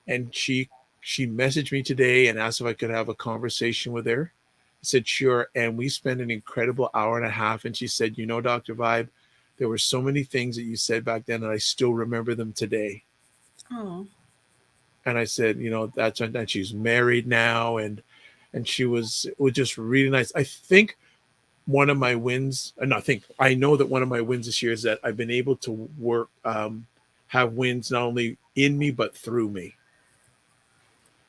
And she messaged me today and asked if I could have a conversation with her. I said, sure. And we spent an incredible hour and a half. And she said, Dr. Vibe, there were so many things that you said back then, and I still remember them today. Oh. And I said, that's and she's married now. And it was just really nice. I think one of my wins, I know that one of my wins this year is that I've been able to work, have wins not only in me, but through me.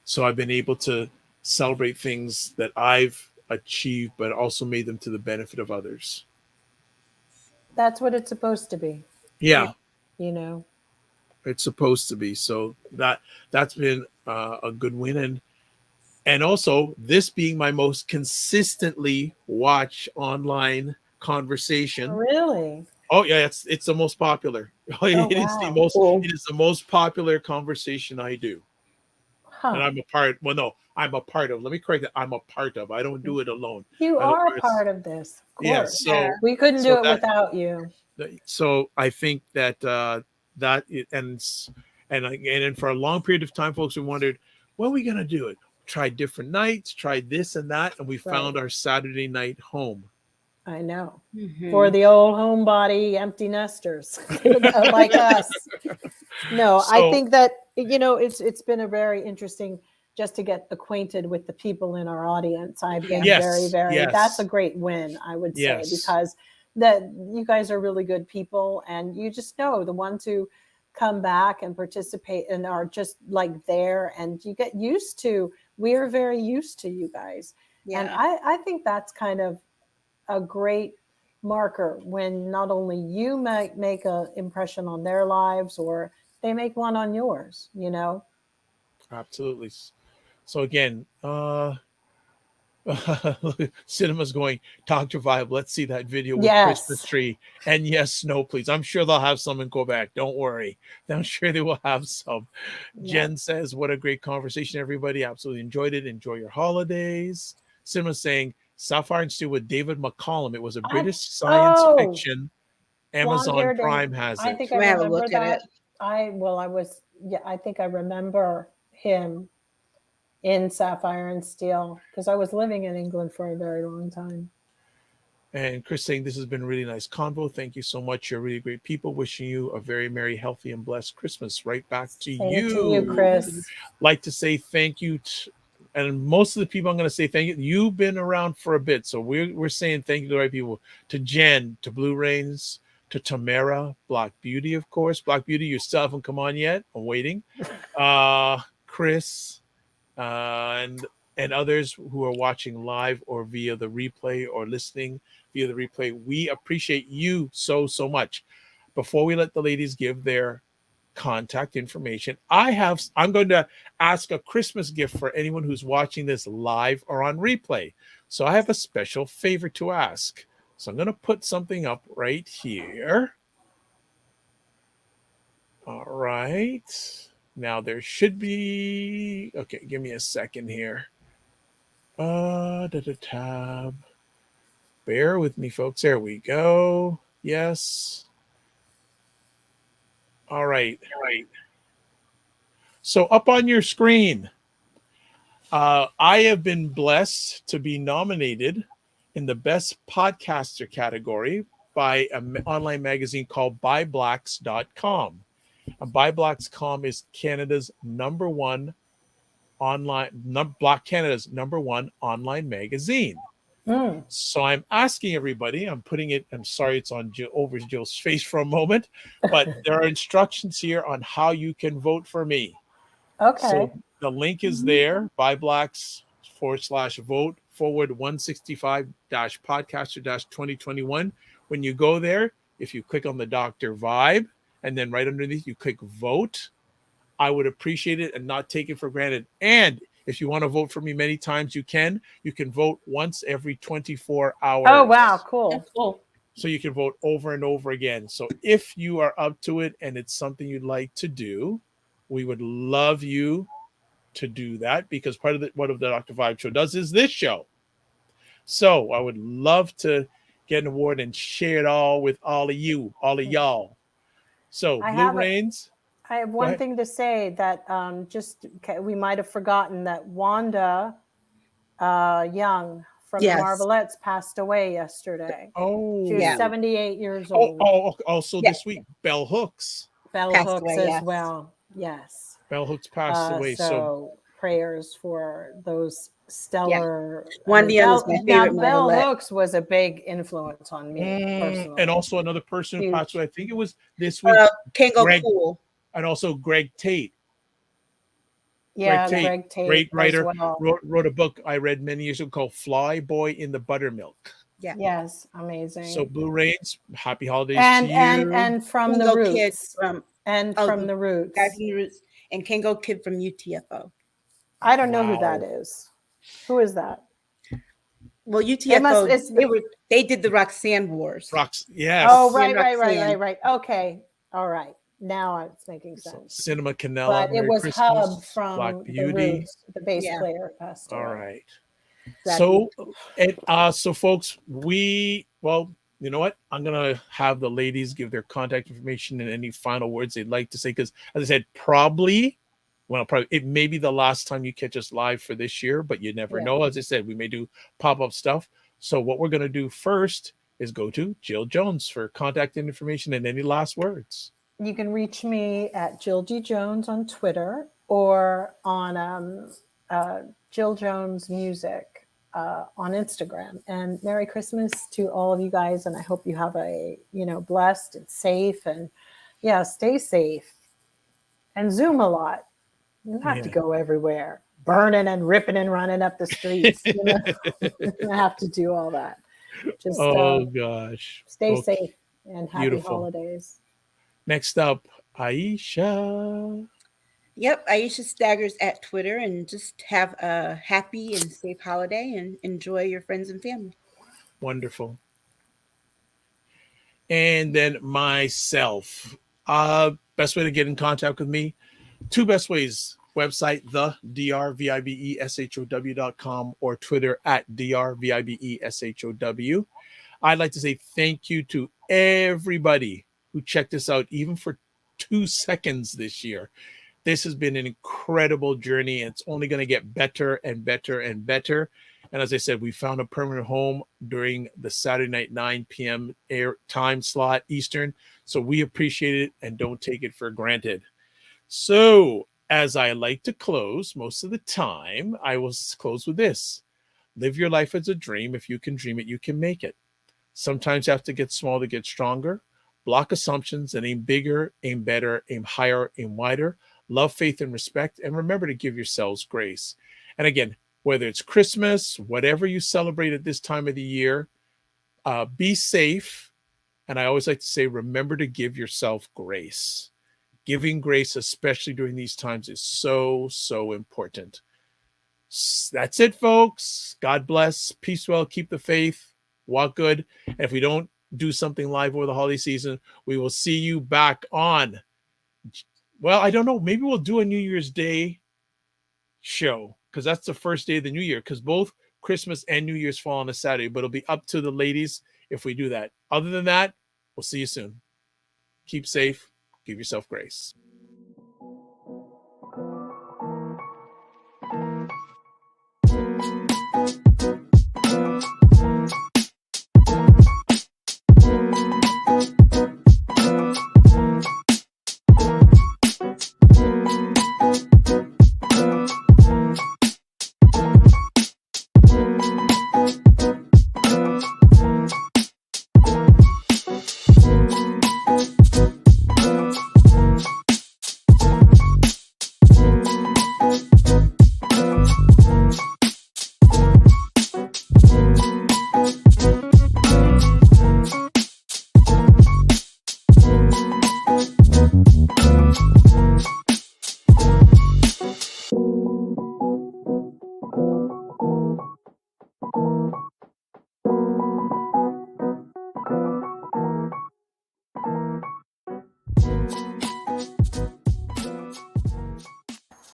So I've been able to celebrate things that I've achieved, but also made them to the benefit of others. That's what it's supposed to be. Yeah. It's supposed to be. So that's been a good win. And also this being my most consistently watched online conversation. Really? Oh yeah, it's the most popular. It is the most popular conversation I do. And I'm a part. Well, no, I'm a part of. Let me correct that. I'm a part of. I don't do it alone. You I don't are do it- part of this, of Yes. course. So We couldn't so do it that- without you. So I think that that it, and then for a long period of time, folks have wondered, when are we gonna do it? Tried different nights, tried this and that, and we found our Saturday night home. I know. Mhm. For the old homebody empty nesters like us. No, I So- think that, you know, it's been a very interesting just to get acquainted with the people in our audience. I've been Yes, very, yes. that's a great win, I would say, Yes. because that you guys are really good people, and you just know the ones who come back and participate and are just like there, and you get used to, we're very used to you guys. Yeah. And I think that's kind of a great marker when not only you make an impression on their lives, or they make one on yours, you know? Absolutely. So again, Cinema's going, Dr. Vibe, let's see that video with Yes. Christmas tree. And yes, snow, please. I'm sure they'll have some in Quebec. Don't worry. I'm sure they will have some. Jen says, what a great conversation, everybody. Absolutely enjoyed it. Enjoy your holidays. Cinema's saying, Sapphire and Steel with David McCallum. It was a British science fiction. Amazon Blonde-haired Prime and- has I it. think I'm I gonna have a remember look at that. I think I remember him in Sapphire and Steel because I was living in England for a very long time. And Chris saying, this has been a really nice convo. Thank you so much. You're really great people. Wishing you a very merry, healthy, and blessed Christmas. Right back to Same you. to you, Chris. Like to say thank you. And most of the people I'm going to say thank you. You've been around for a bit. So we're saying thank you to the right people. To Jen, to Blue Rains, to Tamara, Black Beauty, of course. Black Beauty, you still haven't come on yet. I'm waiting. Chris, and others who are watching live or via the replay or listening via the replay. We appreciate you so much. Before we let the ladies give their contact information, I'm going to ask a Christmas gift for anyone who's watching this live or on replay. So I have a special favor to ask. So I'm going to put something up right here. All right. Now there should be, okay, give me a second here. Tab. Bear with me, folks. There we go. Yes. All right. So up on your screen, I have been blessed to be nominated in the Best Podcaster category by an online magazine called BuyBlacks.com. And BuyBlacks.com is Canada's number one Canada's number one online magazine. So I'm asking everybody, I'm sorry it's on over Jill's face for a moment, but there are instructions here on how you can vote for me. Okay. So the link is there, BuyBlacks/vote/165-podcaster-2021. When you go there, if you click on the Dr. Vibe and then right underneath you click vote, I would appreciate it and not take it for granted. And if you want to vote for me many times, you can vote once every 24 hours. Oh, wow. Cool. So you can vote over and over again. So if you are up to it and it's something you'd like to do, we would love you to do that, because part of what the Dr. Vibe show does is this show. So I would love to get an award and share it all with all of you, all of y'all. So Blue Rains. I have one thing to say that we might have forgotten that Wanda Young from the Marvelettes passed away yesterday. Oh, she was 78 years old. Also this week, Bell Hooks. Bell Hooks as well. Yes. Bell Hooks passed away. So prayers for those stellar. One Young is my favorite. Bell Hooks was a big influence on me personally. And also another person who passed away, I think it was this week. Kango Cool. And also Greg Tate. Yeah, Greg Tate, great writer, well. wrote a book I read many years ago called Fly Boy in the Buttermilk. Yeah. Yes, amazing. So Blue Rains, happy holidays to you. And from Kango the Roots. Kid from the Roots. Guy from the Roots. And Kango Kid from UTFO. I don't know who that is. Who is that? Well, UTFO, they did the Roxanne Wars. Yes. Oh, right. Okay. All right. Now it's making So, sense. Cinema Canela, But it Merry was Christmas, Hub Black from the Beauty. Roots, the bass Yeah. player passed away. All right. Exactly. So folks, well, you know what? I'm gonna have the ladies give their contact information and any final words they'd like to say, because as I said, probably it may be the last time you catch us live for this year, but you never Yeah. know. As I said, we may do pop-up stuff. So what we're gonna do first is go to Jill Jones for contact information and any last words. You can reach me at Jill G. Jones on Twitter or on Jill Jones Music on Instagram. And Merry Christmas to all of you guys. And I hope you have a, blessed and safe, and stay safe and Zoom a lot. You don't have to go everywhere, burning and ripping and running up the streets. You don't have to do all that. Just gosh. stay Okay. safe and happy Beautiful. holidays. Next up, Aisha. Yep, Aisha Staggers at Twitter, and just have a happy and safe holiday and enjoy your friends and family. Wonderful. And then myself. Best way to get in contact with me, two best ways. Website, the drvibeshow.com, or Twitter at drvibeshow. I'd like to say thank you to everybody who checked us out, even for 2 seconds this year. This has been an incredible journey, and it's only going to get better and better and better. And as I said, we found a permanent home during the Saturday night 9 p.m. air time slot Eastern. So we appreciate it and don't take it for granted. So as I like to close most of the time, I will close with this. Live your life as a dream. If you can dream it, you can make it. Sometimes you have to get small to get stronger. Block assumptions and aim bigger, aim better, aim higher, aim wider. Love, faith, and respect. And remember to give yourselves grace. And again, whether it's Christmas, whatever you celebrate at this time of the year, be safe. And I always like to say, remember to give yourself grace. Giving grace, especially during these times, is so, so important. That's it, folks. God bless. Peace well. Keep the faith. Walk good. And if we don't do something live over the holiday season, we will see you back on. Well, I don't know. Maybe we'll do a New Year's Day show, because that's the first day of the new year, because both Christmas and New Year's fall on a Saturday, but it'll be up to the ladies if we do that. Other than that, we'll see you soon. Keep safe. Give yourself grace.